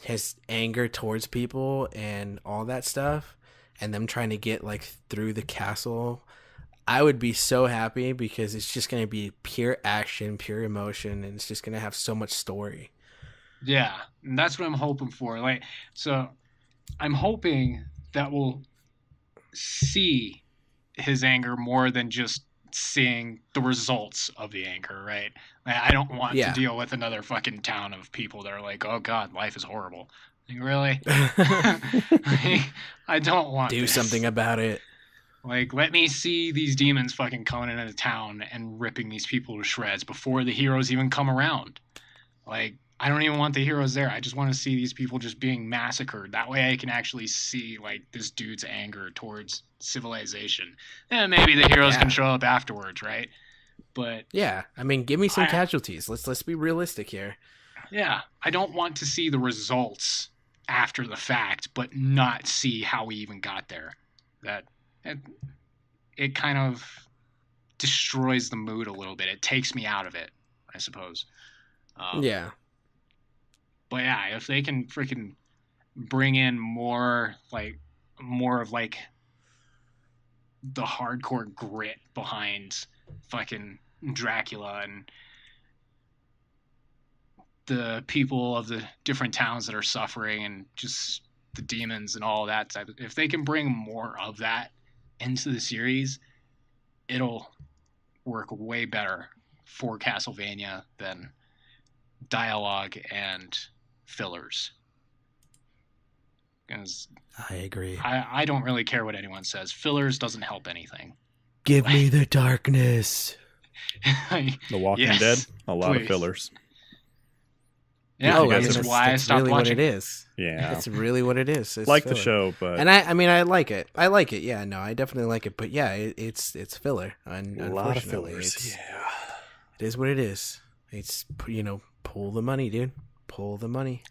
his anger towards people and all that stuff and them trying to get like through the castle, I would be so happy because it's just going to be pure action, pure emotion, and it's just going to have so much story. yeah, and that's what I'm hoping for. Like, so I'm hoping that we'll see his anger more than just seeing the results of the anger, right? Like, I don't want to Yeah. deal with another fucking town of people that are like, oh god, life is horrible. Like, really? Like, I don't want Do this. something about it. Like, let me see these demons fucking coming into town and ripping these people to shreds before the heroes even come around. Like, I don't even want the heroes there. I just want to see these people just being massacred. That way I can actually see, like, this dude's anger towards civilization. And maybe the heroes can show up afterwards, right? But yeah, I mean, give me some casualties. Let's be realistic here. Yeah, I don't want to see the results after the fact, but not see how we even got there. It kind of destroys the mood a little bit. It takes me out of it, I suppose. Yeah. But yeah, if they can freaking bring in more of like the hardcore grit behind fucking Dracula and the people of the different towns that are suffering and just the demons and all that type of, if they can bring more of that into the series, it'll work way better for Castlevania than dialogue and fillers. Because I agree. I don't really care what anyone says. Fillers doesn't help anything. Give me the darkness. Like, The Walking yes, Dead, a lot please. of fillers. Yeah, you guys that's have- why I stopped really watching. What it is. Yeah, That's really what it is. It's like filler. the show, but And I mean, I like it. I like it. Yeah, no, I definitely like it. But yeah, it's filler. And a lot of unfortunately, fillers. Yeah. it is what it is. It's pull the money, dude. Pull the money.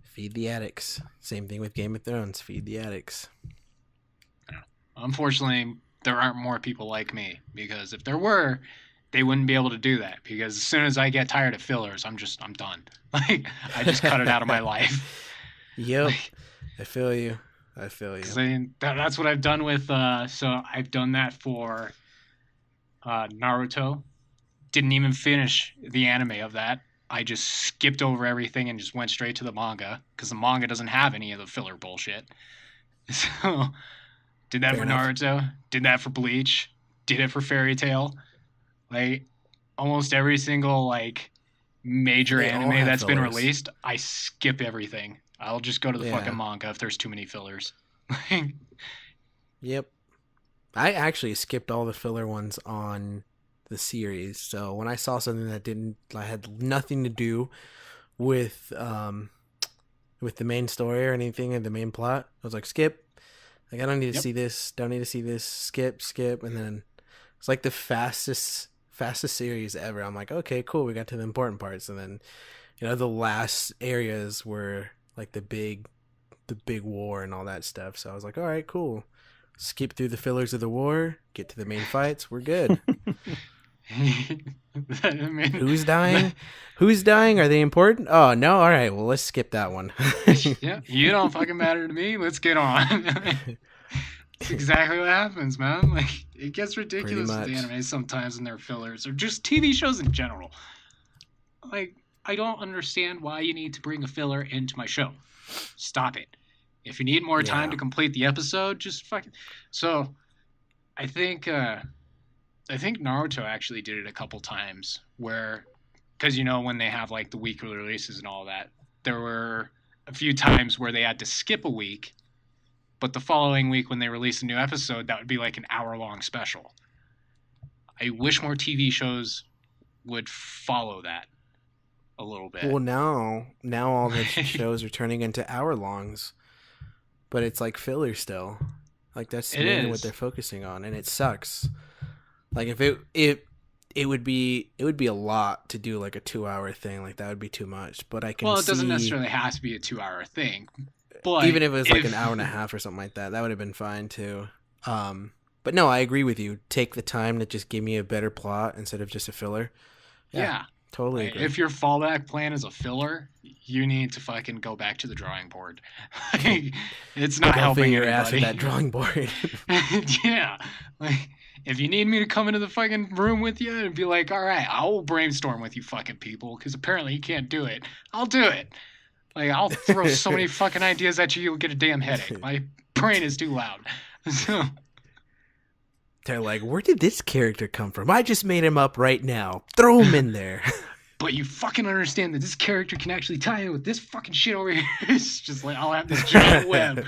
Feed the addicts. Same thing with Game of Thrones. Feed the addicts. Unfortunately, there aren't more people like me, because if there were, they wouldn't be able to do that, because as soon as I get tired of fillers, I'm done. Like, I just cut it out of my life. Yep. Like, I feel you. 'cause that's what I've done with so I've done that for Naruto. Didn't even finish the anime of that. I just skipped over everything and just went straight to the manga, because the manga doesn't have any of the filler bullshit. So did that Fair for enough. Naruto, did that for Bleach, did it for Fairy Tail. Like, almost every single like major They all anime have that's been fillers. released, I skip everything. I'll just go to the Yeah. fucking manga if there's too many fillers. Yep. I actually skipped all the filler ones on the series. So when I saw something that had nothing to do with the main story or anything in the main plot, I was like, skip. Like, I don't need to see this. Don't need to see this. Skip. And then it's like the fastest series ever. I'm like, okay, cool. We got to the important parts, and then the last areas were like the big war and all that stuff. So I was like, all right, cool. Skip through the fillers of the war, get to the main fights. We're good. I mean, Who's dying? Who's dying? Are they important? Oh no! All right, well, let's skip that one. Yeah, you don't fucking matter to me. Let's get on. That's exactly what happens, man. Like, it gets ridiculous with the much. anime sometimes in their fillers, or just TV shows in general. Like, I don't understand why you need to bring a filler into my show. Stop it. If you need more time Yeah. to complete the episode, just fucking. So, I think Naruto actually did it a couple times where, because when they have like the weekly releases and all that, there were a few times where they had to skip a week But the following week, when they release a new episode, that would be like an hour-long special. I wish more TV shows would follow that a little bit. Well, now all the shows are turning into hour-longs, but it's like filler still. Like that's mainly what they're focusing on, and it sucks. Like if it would be a lot to do like a 2-hour thing. Like that would be too much. But I can. Well, it doesn't necessarily have to be a 2-hour thing. But even if it was like an hour and a half or something like that, that would have been fine too. But no, I agree with you. Take the time to just give me a better plot instead of just a filler. Yeah. Totally agree. If your fallback plan is a filler, you need to fucking go back to the drawing board. It's not helping your anybody. ass with that drawing board. Yeah. Like, if you need me to come into the fucking room with you and be like, all right, I'll brainstorm with you fucking people because apparently you can't do it, I'll do it. Like, I'll throw so many fucking ideas at you, you'll get a damn headache. My brain is too loud. So, they're like, where did this character come from? I just made him up right now. Throw him in there. But you fucking understand that this character can actually tie in with this fucking shit over here. It's just like, I'll have this giant web.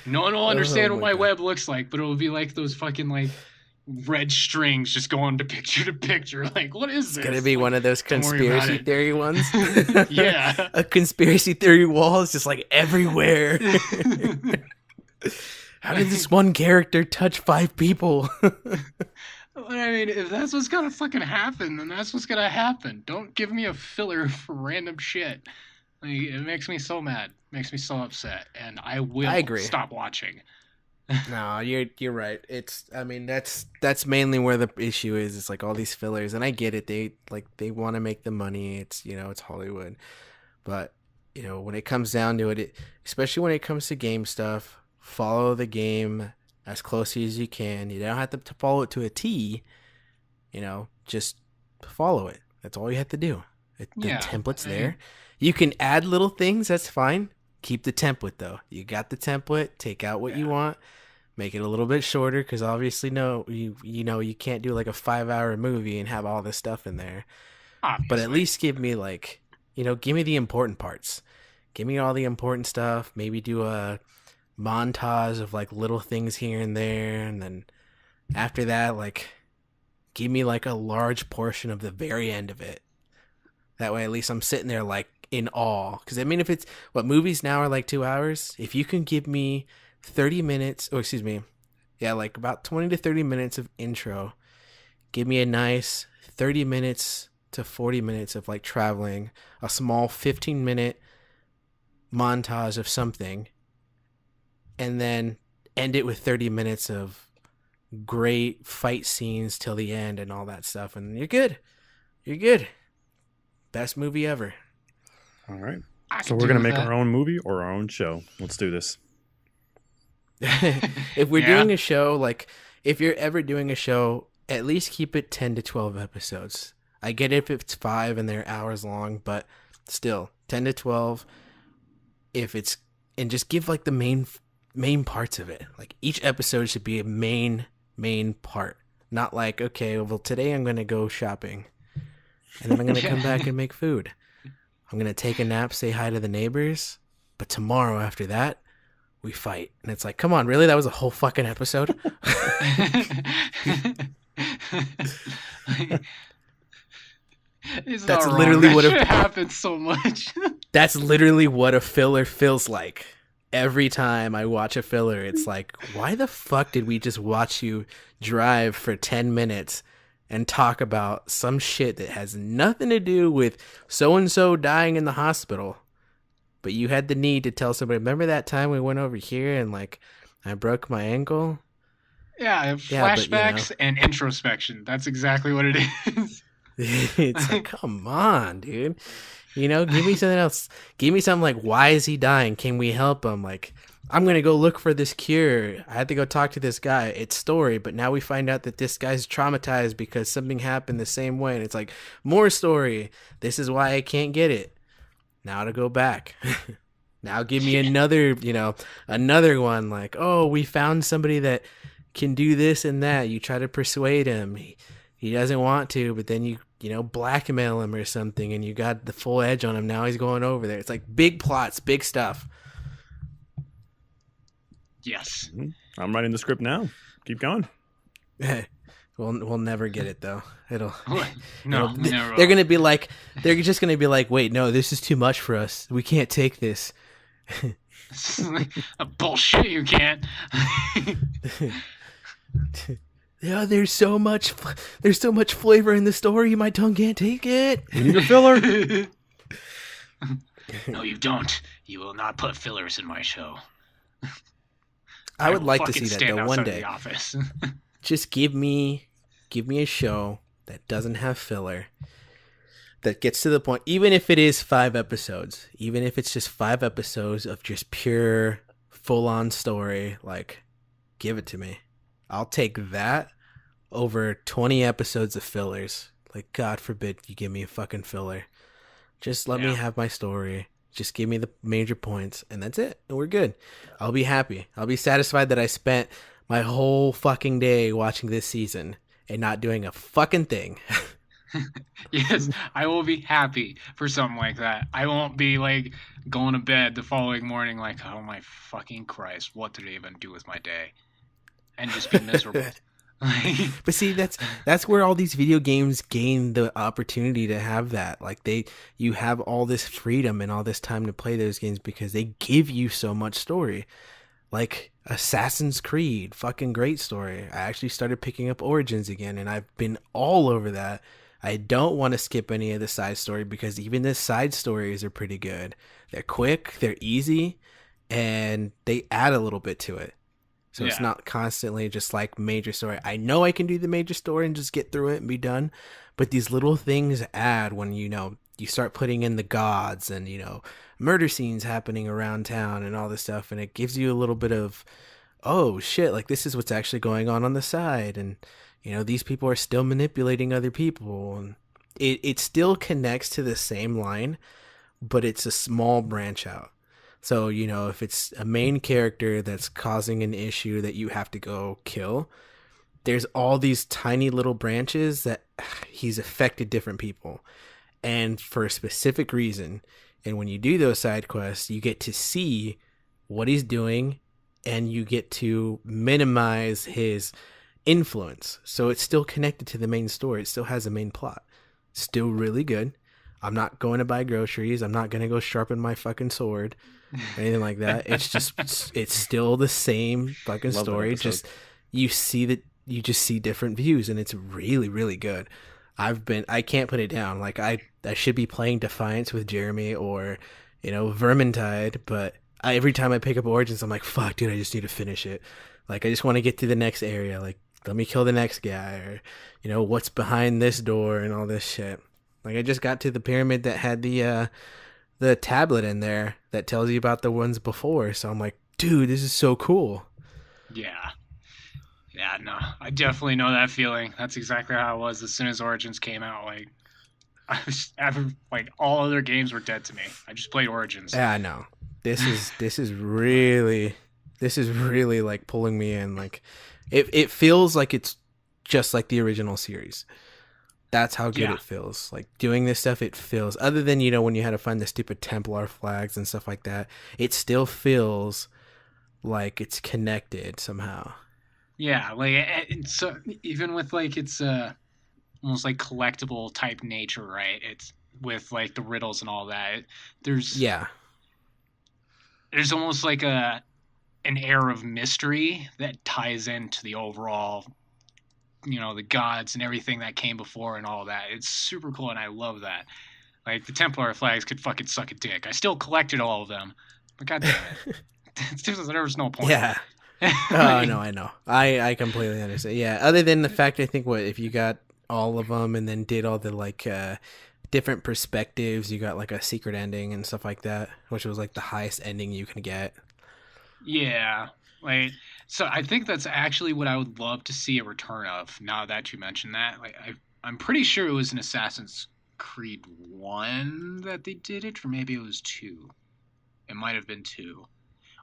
No one will understand what my web looks like, but it'll be like those fucking, like, red strings just going to picture. Like, what is this? It's gonna be like, one of those conspiracy theory ones. Yeah. A conspiracy theory wall is just like everywhere. How did this one character touch 5 people? But I mean, if that's what's gonna fucking happen, then that's what's gonna happen. Don't give me a filler for random shit. Like, it makes me so mad. Makes me so upset. And I will stop watching. No, you're right. I mean that's mainly where the issue is. It's like all these fillers, and I get it. They want to make the money. It's it's Hollywood, but when it comes down to it, especially when it comes to game stuff, follow the game as closely as you can. You don't have to follow it to a T. Just follow it. That's all you have to do. The template's there. You can add little things. That's fine. Keep the template though. You got the template. Take out what you want. Make it a little bit shorter because obviously you can't do like a 5-hour movie and have all this stuff in there. Obviously. But at least give me give me the important parts. Give me all the important stuff. Maybe do a montage of like little things here and there, and then after that, like give me like a large portion of the very end of it. That way, at least I'm sitting there like in awe. Because I mean, if it's movies now are like 2 hours, if you can give me 30 minutes, like about 20 to 30 minutes of intro, give me a nice 30 minutes to 40 minutes of like traveling, a small 15-minute montage of something, and then end it with 30 minutes of great fight scenes till the end and all that stuff, and you're good. You're good. Best movie ever. All right. So we're going to make our own movie or our own show. Let's do this. If we're doing a show, like if you're ever doing a show, at least keep it 10 to 12 episodes. I get it if it's 5 and they're hours long, but still 10 to 12 and just give like the main parts of it. Like each episode should be a main part. Not like, okay, well today I'm going to go shopping and then I'm going to come back and make food. I'm going to take a nap, say hi to the neighbors, but tomorrow after that, we fight. And it's like, come on, really? That was a whole fucking episode? That's literally what happens so much. That's literally what a filler feels like. Every time I watch a filler, it's like, why the fuck did we just watch you drive for 10 minutes and talk about some shit that has nothing to do with so-and-so dying in the hospital? But you had the need to tell somebody, remember that time we went over here and like I broke my ankle? Yeah, flashbacks and introspection. That's exactly what it is. It's like, come on, dude. Give me something else. Give me something like, why is he dying? Can we help him? Like, I'm going to go look for this cure. I had to go talk to this guy. It's story, but now we find out that this guy's traumatized because something happened the same way. And it's like, more story. This is why I can't get it. Now to go back. Now give me another one like, oh, we found somebody that can do this and that. You try to persuade him. He doesn't want to, but then you blackmail him or something and you got the full edge on him. Now he's going over there. It's like big plots, big stuff. Yes. I'm writing the script now. Keep going. We'll never get it though. No, we never they're will. gonna be like, they're just gonna be like, wait, no, this is too much for us. We can't take this. Bullshit, you can't. Yeah, there's so much flavor in the story. My tongue can't take it. You need a filler. No, you don't. You will not put fillers in my show. I would will like to fucking see that stand though outside one of day. The office. Just give me a show that doesn't have filler, that gets to the point, even if it is 5 episodes, even if it's just 5 episodes of just pure full-on story, like, give it to me. I'll take that over 20 episodes of fillers. Like, God forbid you give me a fucking filler. Just let me have my story. Just give me the major points, and that's it. And we're good. I'll be happy. I'll be satisfied that I spent my whole fucking day watching this season and not doing a fucking thing. Yes, I will be happy for something like that. I won't be like going to bed the following morning like, oh my fucking Christ, what did I even do with my day? And just be miserable. But see, that's where all these video games gain the opportunity to have that. Like you have all this freedom and all this time to play those games because they give you so much story. Like Assassin's Creed, fucking great story. I actually started picking up Origins again, and I've been all over that. I don't want to skip any of the side story because even the side stories are pretty good. They're quick, they're easy, and they add a little bit to it. So it's not constantly just like major story. I know I can do the major story and just get through it and be done, but these little things add when, you start putting in the gods and, murder scenes happening around town and all this stuff, and it gives you a little bit of, oh shit, like this is what's actually going on the side, and these people are still manipulating other people, and it still connects to the same line, but it's a small branch out. So if it's a main character that's causing an issue that you have to go kill, there's all these tiny little branches that he's affected different people, and for a specific reason. And when you do those side quests, you get to see what he's doing, and you get to minimize his influence. So it's still connected to the main story. It still has a main plot. Still really good. I'm not going to buy groceries. I'm not going to go sharpen my fucking sword or anything like that. It's just, it's still the same fucking story. Just you just see different views, and it's really, really good. I can't put it down. Like I should be playing Defiance with Jeremy or, Vermintide, but every time I pick up Origins, I'm like, fuck, dude, I just need to finish it. Like I just want to get to the next area. Like let me kill the next guy, or what's behind this door and all this shit. Like I just got to the pyramid that had the tablet in there that tells you about the ones before. So I'm like, dude, this is so cool. Yeah. Yeah, no, I definitely know that feeling. That's exactly how it was as soon as Origins came out. Like, all other games were dead to me. I just played Origins. Yeah, I know. This is really like pulling me in. Like, it feels like it's just like the original series. That's how good it feels. Like doing this stuff, it feels. Other than when you had to find the stupid Templar flags and stuff like that, it still feels like it's connected somehow. Yeah, so even with it's almost like collectible type nature, right? It's with like the riddles and all that. There's almost like an air of mystery that ties into the overall, the gods and everything that came before and all that. It's super cool, and I love that. Like the Templar flags could fucking suck a dick. I still collected all of them, but goddamn it, there was no point. Yeah. Oh no, I know. I completely understand. Yeah. Other than the fact, I think if you got all of them and then did all the different perspectives, you got like a secret ending and stuff like that, which was like the highest ending you can get. Yeah. So I think that's actually what I would love to see a return of. Now that you mentioned that, I'm pretty sure it was in Assassin's Creed 1 that they did it, or maybe it was 2. It might have been 2.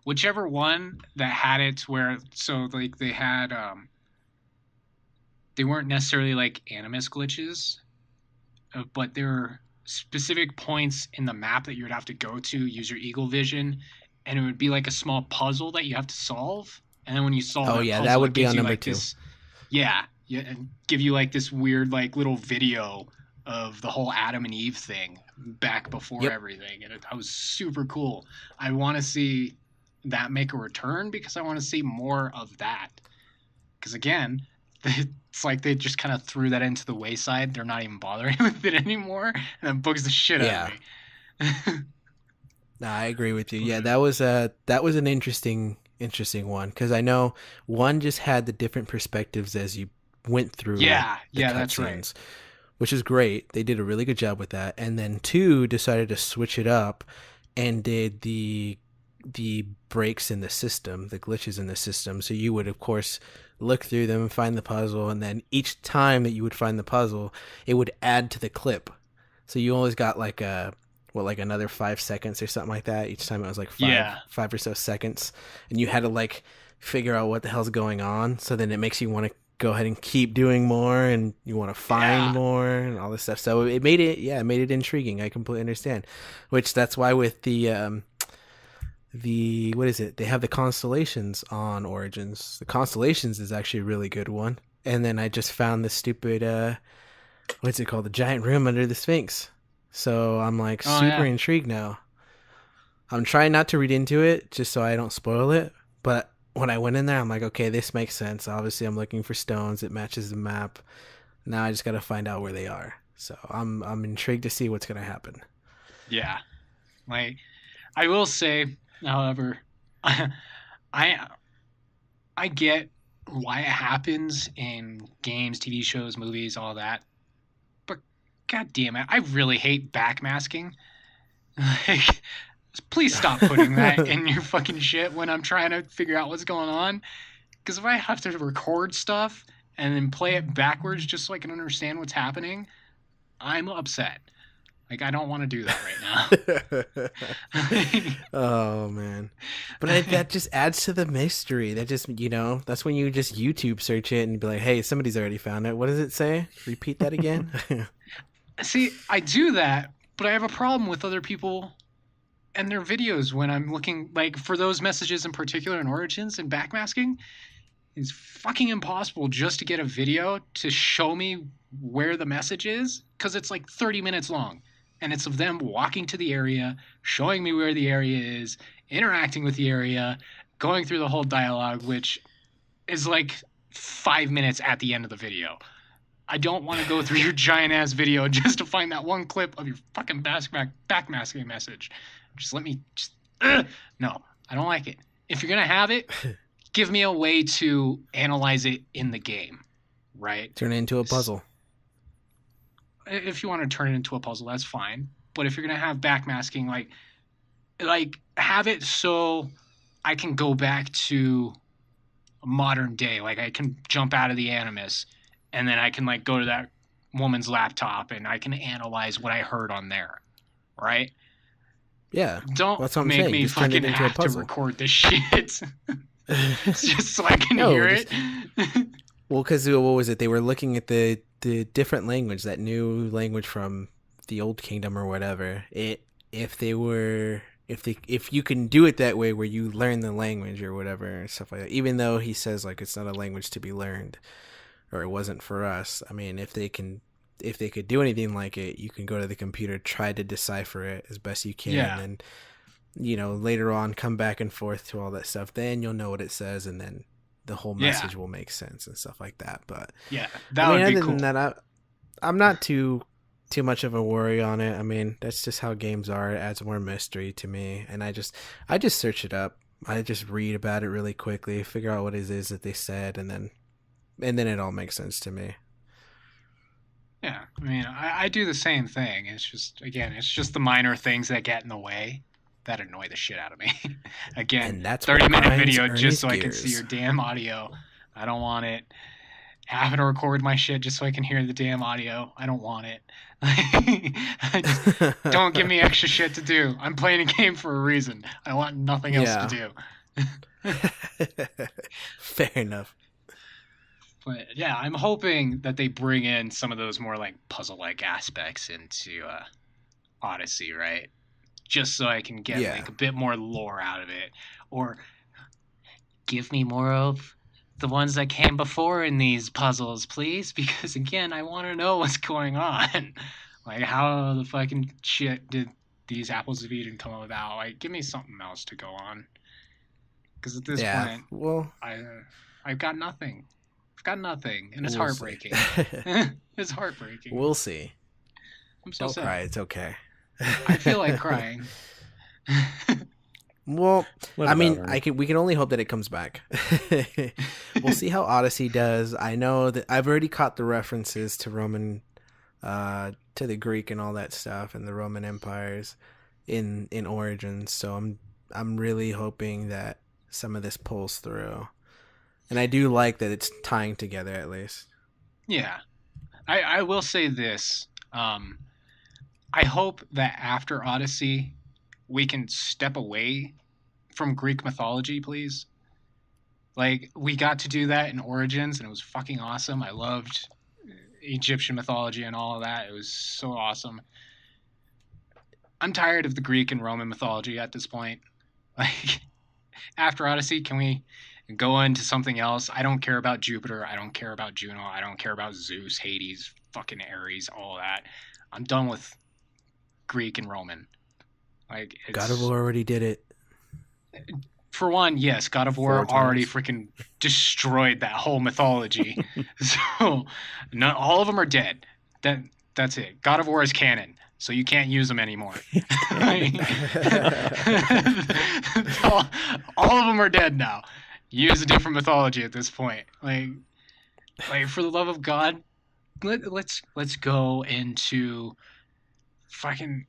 Whichever one that had it where, so they had, they weren't necessarily like animus glitches, but there were specific points in the map that you would have to go to, use your eagle vision, and it would be like a small puzzle that you have to solve. And then when you solve Oh that yeah, puzzle, that would it be gives on you number like 2. this, yeah, and give you like this weird like little video of the whole Adam and Eve thing back before Yep. everything, and that was super cool. I want to see that make a return because I want to see more of that. Because again, it's like they just kind of threw that into the wayside. They're not even bothering with it anymore, and that bugs the shit out of me. No, I agree with you. Yeah, that was an interesting one because I know one just had the different perspectives as you went through Yeah, the yeah, that's right. cutscenes, which is great. They did a really good job with that. And then 2 decided to switch it up and did the breaks in the system, the glitches in the system. So you would of course look through them and find the puzzle, and then each time that you would find the puzzle, it would add to the clip. So you always got like like another 5 seconds or something like that. Each time it was like five or so seconds, and you had to like figure out what the hell's going on. So then it makes you want to go ahead and keep doing more, and you want to find more and all this stuff. So it made it intriguing. I completely understand. Which that's why with the what is it? They have the constellations on Origins. The constellations is actually a really good one. And then I just found this stupid what's it called? The giant room under the Sphinx. So I'm like super intrigued now. I'm trying not to read into it just so I don't spoil it. But when I went in there, I'm like, okay, this makes sense. Obviously, I'm looking for stones. It matches the map. Now I just got to find out where they are. So I'm intrigued to see what's gonna happen. Yeah, like I will say, however, I get why it happens in games, TV shows, movies, all that. But god damn it, I really hate backmasking. Like, please stop putting that in your fucking shit when I'm trying to figure out what's going on. Because if I have to record stuff and then play it backwards just so I can understand what's happening, I'm upset. Like, I don't want to do that right now. Oh man, but that just adds to the mystery. That just, that's when you just YouTube search it and be like, hey, somebody's already found it. What does it say? Repeat that again. See, I do that, but I have a problem with other people and their videos when I'm looking, like, for those messages in particular in Origins and backmasking. It's fucking impossible just to get a video to show me where the message is, because it's like 30 minutes long. And it's of them walking to the area, showing me where the area is, interacting with the area, going through the whole dialogue, which is like 5 minutes at the end of the video. I don't want to go through your giant-ass video just to find that one clip of your fucking backmasking message. Just let me... No, I don't like it. If you're going to have it, give me a way to analyze it in the game, right? Turn it into a puzzle. If you want to turn it into a puzzle, that's fine. But if you're going to have backmasking, like have it so I can go back to modern day. Like, I can jump out of the Animus, and then I can, like, go to that woman's laptop, and I can analyze what I heard on there, right? Yeah. Don't that's what I'm make saying. me Just turn it fucking into a have to puzzle. record this shit just so I can hear it. Well, because what was it? They were looking at the different language, that new language from the Old Kingdom or whatever. If you can do it that way, where you learn the language or whatever and stuff like that. Even though he says like it's not a language to be learned, or it wasn't for us. I mean, if they could do anything like it, you can go to the computer, try to decipher it as best you can, and later on come back and forth to all that stuff. Then you'll know what it says, and then the whole message will make sense and stuff like that. But that would be other cool. than that, I'm not too much of a worry on it. I mean, that's just how games are. It adds more mystery to me, and I just search it up. I just read about it really quickly, figure out what it is that they said, and then it all makes sense to me. Yeah, I mean, I do the same thing. It's just the minor things that get in the way that annoy the shit out of me. Again, And that's 30-minute what video grinds just so Ernie's I can see gears. your damn audio. I don't want it. Having to record my shit just so I can hear the damn audio. I don't want it. Don't give me extra shit to do. I'm playing a game for a reason. I want nothing else to do. Fair enough. But yeah, I'm hoping that they bring in some of those more like puzzle-like aspects into Odyssey, right? just so I can get Yeah. like a bit more lore out of it, or give me more of the ones that came before in these puzzles, please, because again, I want to know what's going on. Like, how the fucking shit did these apples of Eden come about? Like, give me something else to go on. Because at this Yeah. point, Well, I've got nothing. I've got nothing, and it's we'll see. heartbreaking. It's heartbreaking. We'll see. I'm so Don't sad. cry. It's okay. I feel like crying. Well, Let I it mean, out, Ernie. we can only hope that it comes back. We'll see how Odyssey does. I know that I've already caught the references to Roman, to the Greek and all that stuff, and the Roman empires in Origins. So I'm really hoping that some of this pulls through, and I do like that it's tying together at least. Yeah. I will say this. I hope that after Odyssey, we can step away from Greek mythology, please. Like, we got to do that in Origins, and it was fucking awesome. I loved Egyptian mythology and all of that. It was so awesome. I'm tired of the Greek and Roman mythology at this point. Like, after Odyssey, can we go into something else? I don't care about Jupiter. I don't care about Juno. I don't care about Zeus, Hades, fucking Ares, all that. I'm done with Greek and Roman. Like, it's, God of War already did it. for one, yes, God of War 4 already times. freaking destroyed that whole mythology. So, not all of them are dead. That's it. God of War is canon, so you can't use them anymore. all of them are dead now. Use a different mythology at this point. Like for the love of God, let's go into fucking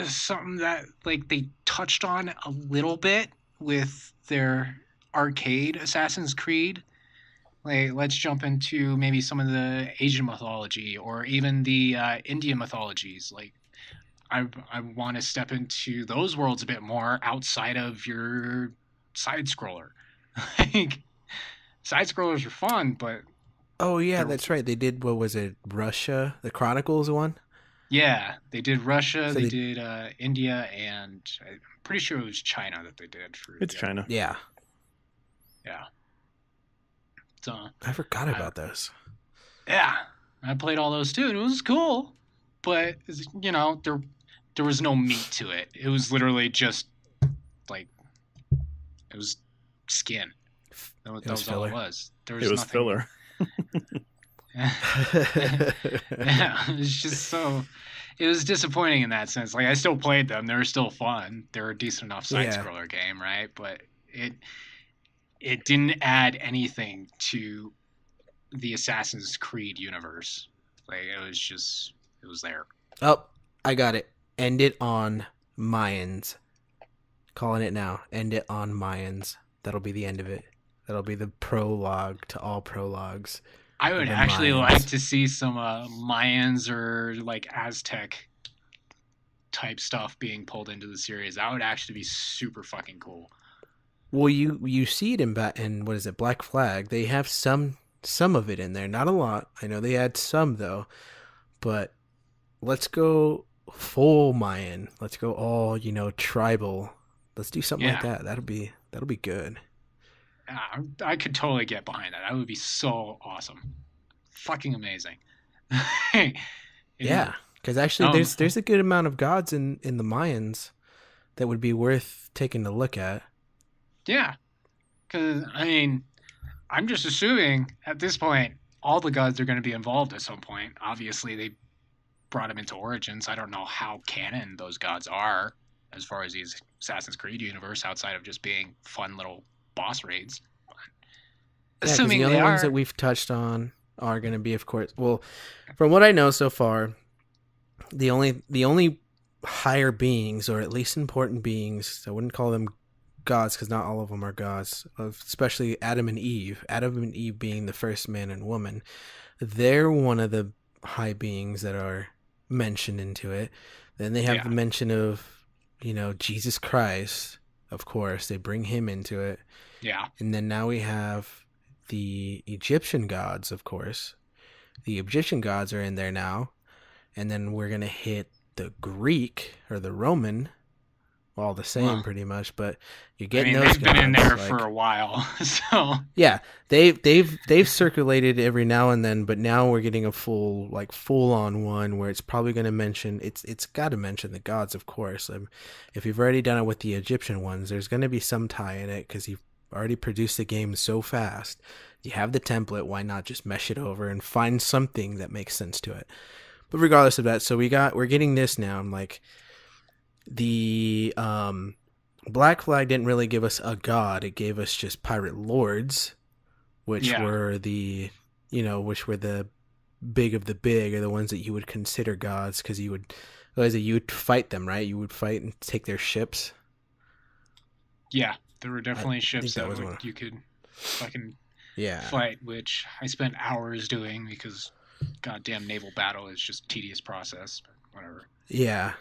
something that like they touched on a little bit with their arcade Assassin's Creed. Like, let's jump into maybe some of the Asian mythology or even the Indian mythologies. Like, I want to step into those worlds a bit more outside of your side scroller. Like, side scrollers are fun, but Oh yeah, they're that's right. They did, what was it, Russia, the Chronicles one? yeah, they did Russia, So they they did India, and I'm pretty sure it was China that they did for It's the other China. one. yeah, Yeah. So I forgot about those. yeah, I played all those too, and it was cool. But there was no meat to it. It was literally just like it was skin. That was was all filler. it was. There was It was nothing. filler. Yeah, it was just so. It was disappointing in that sense. Like, I still played them; they were still fun. They were a decent enough side Yeah. scroller game, right? But it didn't add anything to the Assassin's Creed universe. Like, it was there. Oh, I got it. End it on Mayans. Calling it now. End it on Mayans. That'll be the end of it. That'll be the prologue to all prologues. I would The actually Mayans. like to see some Mayans or like Aztec type stuff being pulled into the series. That would actually be super fucking cool. Well, you see it in what is it, Black Flag? They have some of it in there, not a lot. I know they add some though, but let's go full Mayan. Let's go all tribal. Let's do something like Yeah. that. That'll be good. I could totally get behind that. That would be so awesome. Fucking amazing. Yeah, because actually, Um, there's a good amount of gods in the Mayans that would be worth taking a look at. Yeah. Because, I mean, I'm just assuming at this point, all the gods are going to be involved at some point. Obviously, they brought them into Origins. I don't know how canon those gods are as far as these Assassin's Creed universe outside of just being fun little boss raids. But Yeah, because assuming the they only ones are. that we've touched on are going to be, of course, well, from what I know so far, the only higher beings, or at least important beings, I wouldn't call them gods because not all of them are gods, especially Adam and Eve. Adam and Eve being the first man and woman, they're one of the high beings that are mentioned into it. Then they have Yeah. the mention of Jesus Christ, of course. They bring him into it. Yeah. And then now we have the Egyptian gods, of course. The Egyptian gods are in there now. And then we're going to hit the Greek or the Roman all the same Well, pretty much, but you're I getting mean, those they've been in gods. there Like, for a while, so yeah, they've circulated every now and then, but now we're getting a full on one where it's probably going to mention it's got to mention the gods, of course. If you've already done it with the Egyptian ones, there's going to be some tie in it because you've already produced the game so fast. You have the template. Why not just mesh it over and find something that makes sense to it? But regardless of that, so we're getting this now. I'm like the Black Flag didn't really give us a god. It gave us just pirate lords, which yeah, were which were the big of the big, or the ones that you would consider gods, because you would fight them, right? You would fight and take their ships. yeah. There were I definitely ships think that that was one. you could fucking Yeah, fight, which I spent hours doing because goddamn naval battle is just a tedious process. But whatever. yeah.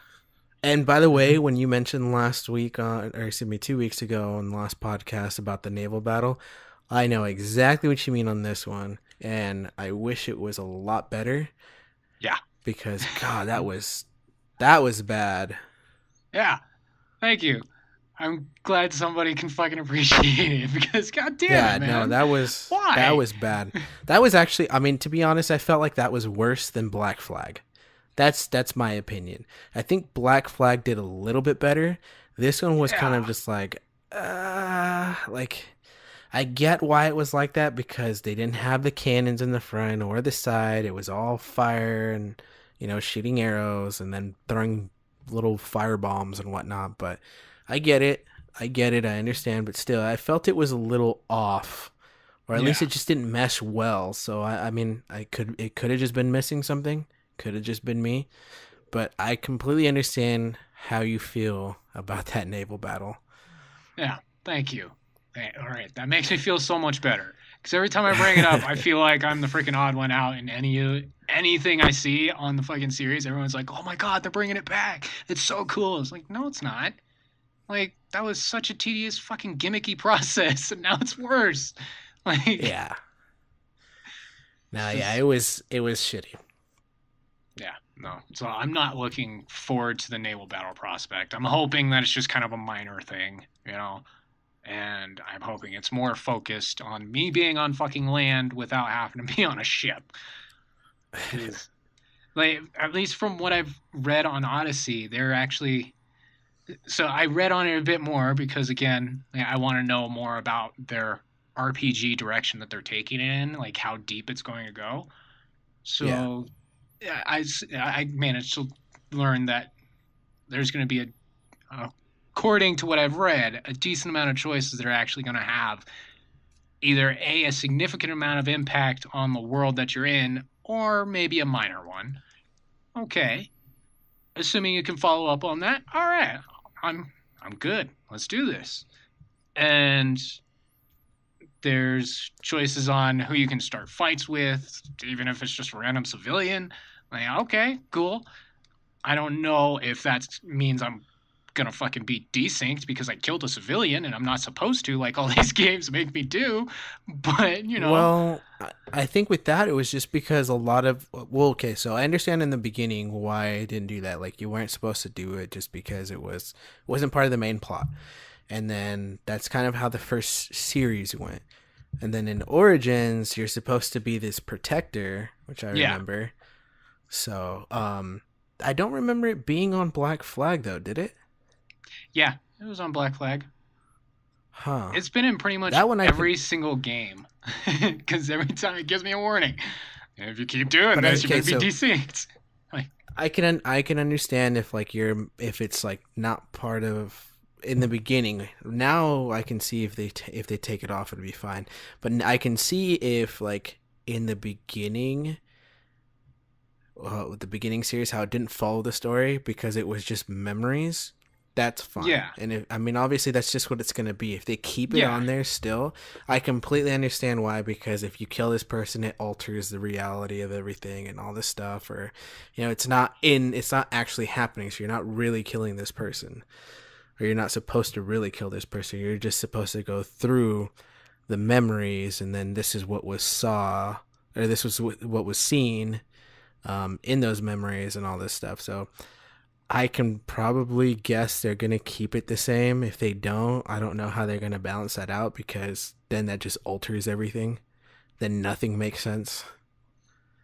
And by the Mm-hmm. way, when you mentioned last week or excuse me, 2 weeks ago on the last podcast about the naval battle, I know exactly what you mean on this one, and I wish it was a lot better Yeah, because God, that was bad. yeah. Thank you. I'm glad somebody can fucking appreciate it because god damn it, Yeah, no, man. that Why? was bad. That was actually, I mean, to be honest, I felt like that was worse than Black Flag. That's my opinion. I think Black Flag did a little bit better. This one was kind Yeah, of just like I get why it was like that because they didn't have the cannons in the front or the side. It was all fire and shooting arrows and then throwing little fire bombs and whatnot. But I get it. I get it. I understand. But still, I felt it was a little off, or at least yeah, it just didn't mesh well. So I mean, it could have just been missing something. Could have just been me. But I completely understand how you feel about that naval battle. yeah. Thank you. All right, that makes me feel so much better. Because every time I bring it up, I feel like I'm the freaking odd one out in anything I see on the fucking series. Everyone's like, "Oh my god, they're bringing it back! It's so cool." It's like, no, it's not. Like that was such a tedious, fucking gimmicky process, and now it's worse. Like, Yeah. No, it's yeah, just it was shitty. yeah, no. So I'm not looking forward to the naval battle prospect. I'm hoping that it's just kind of a minor thing, and I'm hoping it's more focused on me being on fucking land without having to be on a ship. Because, like, at least from what I've read on Odyssey, they're actually. So I read on it a bit more because, again, I want to know more about their RPG direction that they're taking it in, like how deep it's going to go. Yeah. So yeah, I managed to learn that there's going to be according to what I've read, a decent amount of choices that are actually going to have either a significant amount of impact on the world that you're in, or maybe a minor one. Okay, assuming you can follow up on that. All right, I'm good. Let's do this. And there's choices on who you can start fights with, even if it's just a random civilian. Like, okay, cool. I don't know if that means I'm gonna fucking be desynced because I killed a civilian and I'm not supposed to, like all these games make me do. But Well, I think with that it was just because a lot of okay, so I understand in the beginning why I didn't do that. Like you weren't supposed to do it just because wasn't part of the main plot. And then that's kind of how the first series went. And then in Origins, you're supposed to be this protector, which I yeah, remember. So, I don't remember it being on Black Flag though, did it? yeah, it was on Black Flag. Huh. It's been in pretty much That one I can every single game because every time it gives me a warning. If you keep doing but this, you're okay, gonna be so desynced. Like, I can understand if like if it's like not part of in the beginning. Now I can see if they take it off, it'll be fine. But I can see if like in the beginning, with the beginning series, how it didn't follow the story because it was just memories. That's fine. yeah, And I mean, obviously, that's just what it's going to be. If they keep it yeah, on there still, I completely understand why. Because if you kill this person, it alters the reality of everything and all this stuff. Or, it's not actually happening. So you're not really killing this person, or you're not supposed to really kill this person. You're just supposed to go through the memories, and then this is what was saw, or this was what was seen, in those memories and all this stuff. So I can probably guess they're going to keep it the same. If they don't, I don't know how they're going to balance that out, because then that just alters everything. Then nothing makes sense.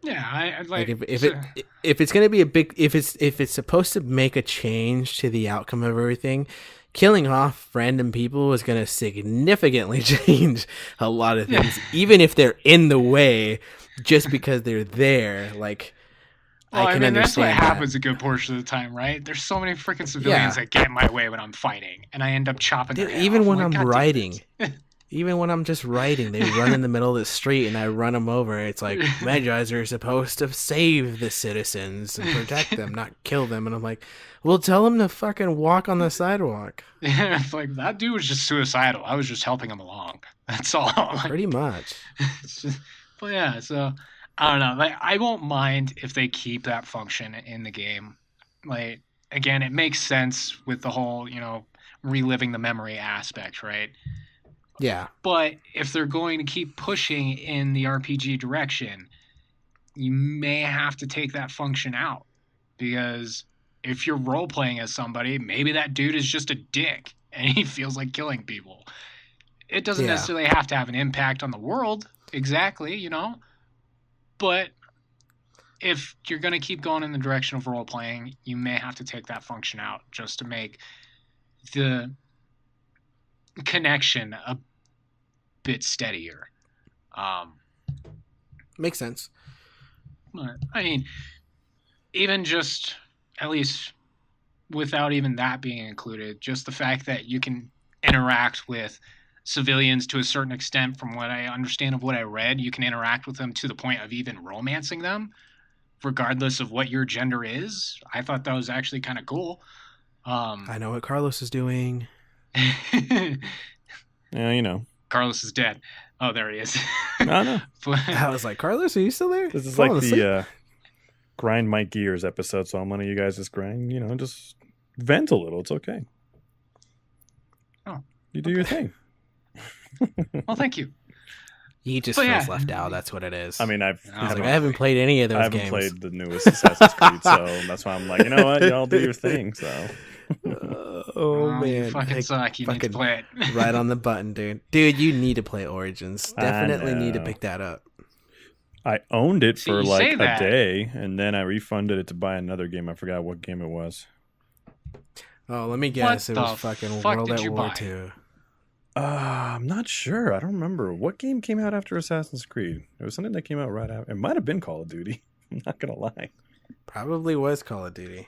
Yeah, I Like like if it's going to be a big, if it's supposed to make a change to the outcome of everything, killing off random people is going to significantly change a lot of things, even if they're in the way, just because they're there. Like, Well, I can mean, that's what understand that. happens a good portion of the time, right? There's so many freaking civilians that get in my way when I'm fighting, and I end up chopping their Dude, head even off. when like, I'm "God damn riding, it." even when I'm just riding, they run in the middle of the street and I run them over. It's like, Magi's are supposed to save the citizens and protect them, not kill them. And I'm like, well, tell them to fucking walk on the sidewalk. Yeah, it's like that dude was just suicidal. I was just helping him along. That's all. Like, Pretty much. it's just- but yeah, so I don't know. Like, I won't mind if they keep that function in the game. Like, again, it makes sense with the whole, reliving the memory aspect, right? Yeah. But if they're going to keep pushing in the RPG direction, you may have to take that function out. Because if you're role playing as somebody, maybe that dude is just a dick and he feels like killing people. It doesn't Yeah. necessarily have to have an impact on the world, exactly, But if you're going to keep going in the direction of role playing, you may have to take that function out just to make the connection a bit steadier. Makes sense. But, I mean, even just, at least without even that being included, just the fact that you can interact with civilians to a certain extent, from what I understand of what I read, you can interact with them to the point of even romancing them, regardless of what your gender is. I thought that was actually kind of cool. I know what Carlos is doing. Yeah, Carlos is dead. Oh, there he is. No. But, I was like, Carlos, are you still there? This is Falling like asleep? the grind my gears episode, so I'm letting you guys just grind, just vent a little. It's okay. Oh, you do your thing. well, thank you. He just But feels yeah. left out. That's what it is. I mean, I was like, I haven't played any of those I haven't games. played the newest Assassin's Creed, so that's why I'm like, you know what, y'all do your thing. So, Oh man, you fucking suck. You need to fucking play it. right on the button, dude. Dude, you need to play Origins. I Definitely need to know. pick that up. I owned it See, for you like say a that. day, and then I refunded it to buy another game. I forgot what game it was. Oh, let me guess. It the was fucking fuck World did at you War buy? 2. I'm not sure. I don't remember what game came out after Assassin's Creed. It was something that came out right after. It might have been Call of Duty. I'm not gonna lie. Probably was Call of Duty.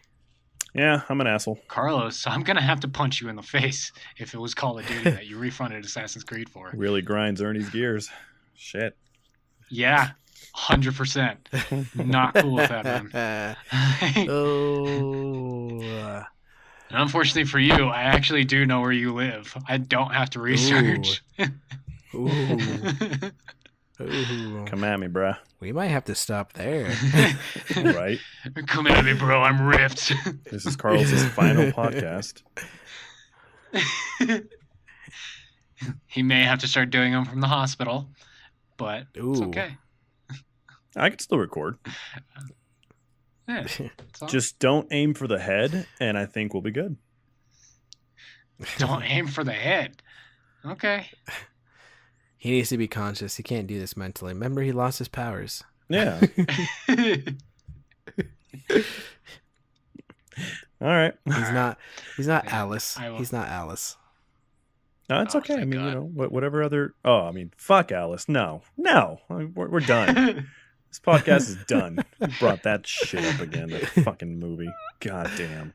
Yeah, I'm an asshole. Carlos, I'm going to have to punch you in the face if it was Call of Duty that you refunded Assassin's Creed for. Really grinds Ernie's gears. Shit. Yeah, 100%. Not cool with that, man. Oh. And unfortunately for you, I actually do know where you live. I don't have to research. Ooh. Ooh. Come at me, bruh. We might have to stop there. Right? Come at me, bro. I'm ripped. This is Carlos's final podcast. He may have to start doing them from the hospital, but it's Ooh. okay. I can still record. Yeah, it's all- Just don't aim for the head, and I think we'll be good. don't aim for the head. Okay. He needs to be conscious. He can't do this mentally. Remember, he lost his powers. Yeah. All right. He's not Alice. I will- He's not Alice. No, it's Oh, okay. I thank mean, God. whatever other. Oh, I mean, fuck Alice. No. We're done. This podcast is done. We brought that shit up again. That fucking movie. God damn.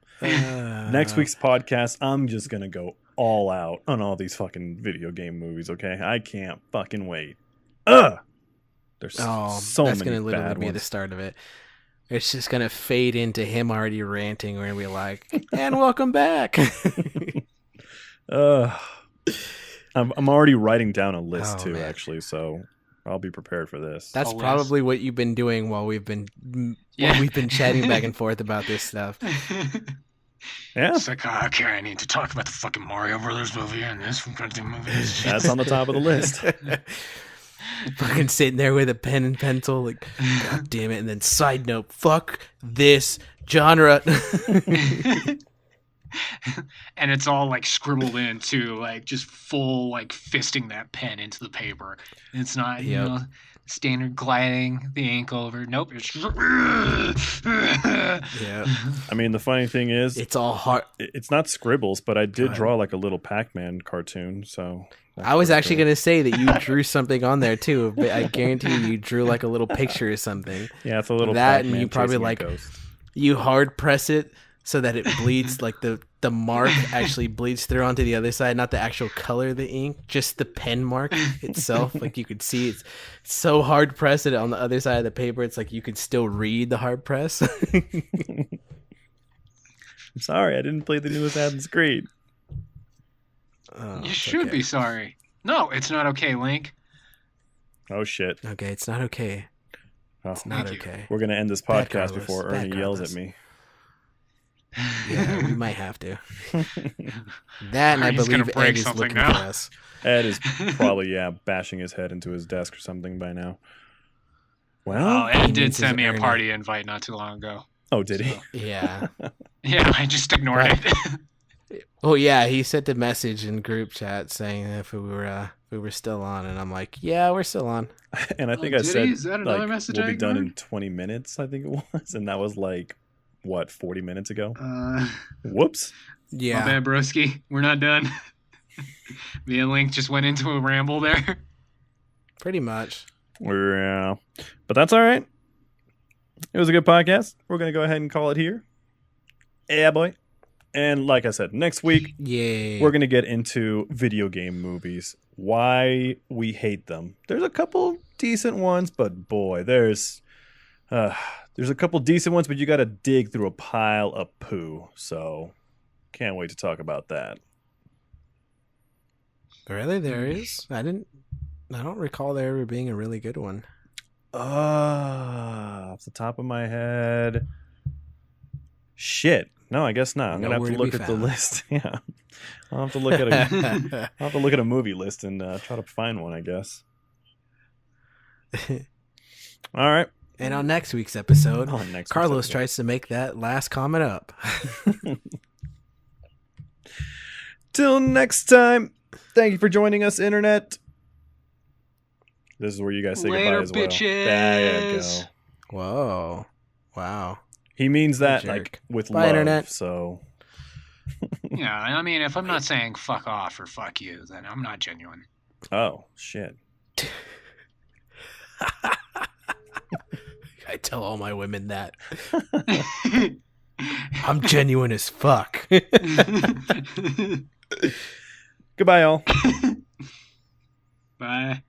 Next week's podcast, I'm just gonna go all out on all these fucking video game movies. Okay, I can't fucking wait. There's so that's many gonna literally bad be the ones. start of it. It's just gonna fade into him already ranting. We're gonna be like, "And welcome back." I'm already writing down a list Oh, too, man. actually. So I'll be prepared for this. That's Oh, probably what you've been doing while we've been Yeah. chatting back and forth about this stuff. Yeah, It's like, oh, okay, I need to talk about the fucking Mario Brothers movie and this goddamn movie. that's on the top of the list. Fucking sitting there with a pen and pencil, like, God damn it. And then, side note, fuck this Genre. And it's all like scribbled into like just full like fisting that pen into the paper. And it's not, you Yep. know, standard gliding the ink over. Nope. It's Yeah. I mean, the funny thing is, It's all hard. it's not scribbles, but I did ahead. draw like a little Pac-Man cartoon. So I was actually going to say that you drew something on there too, but I guarantee you drew like a little picture or something. Yeah, it's a little that, Pac-Man and you probably chasing a like ghost. you hard press it so that it bleeds, like the mark actually bleeds through onto the other side, not the actual color of the ink, just the pen mark itself. Like you could see it's so hard pressed it on the other side of the paper. It's like you could still read the hard press. I'm sorry, I didn't play the new Assassin's Creed. Oh, You it's should okay. be sorry. No, it's not okay, Link. Oh shit. Okay, it's not okay. Oh, It's not Thank you. okay. we're gonna end this Bad podcast Carlos. before Bad Ernie yells Carlos. at me. Yeah, we might have to. That, and I Ernie's gonna believe break Ed is something looking now. for us. Ed is probably bashing his head into his desk or something by now. Well, Oh, he Ed did means his send me a Ernie. party invite not too long ago. oh, did he? So, Yeah. yeah, I just ignored Right. it. Oh yeah, he sent a message in group chat saying if we were still on, and I'm like, yeah, we're still on. And I Oh, think I did said he? Is that another like message we'll I be done in ignored? 20 minutes. I think it was, and that was like what 40 minutes ago. My Whoops. Yeah. bad, broski. We're not done. Me and Link just went into a ramble there. Pretty much. Yeah, but that's all right. It was a good podcast. We're gonna go ahead and call it here. Yeah, boy. And like I said, next week Yay. we're gonna get into video game movies. Why we hate them. There's a couple decent ones, but boy, there's a couple decent ones, but you got to dig through a pile of poo. So can't wait to talk about that. Really, there is. I don't recall there ever being a really good one. Off the top of my head, shit. No, I guess not. I'm gonna have Nowhere to to look be at the found. list. Yeah, I'll have to look at a. I'll have to look at a movie list and try to find one. I guess. All right. And on next week's episode, On next Carlos episode. tries to make that last comment up. Till next time. Thank you for joining us, Internet. This is where you guys say Later, goodbye as well. bitches. There you go. Whoa. Wow. He means that Jerk. like with Bye, love. Internet. So Yeah, I mean, if I'm not saying fuck off or fuck you, then I'm not genuine. oh shit. I tell all my women that. I'm genuine as fuck. Goodbye, all. Bye.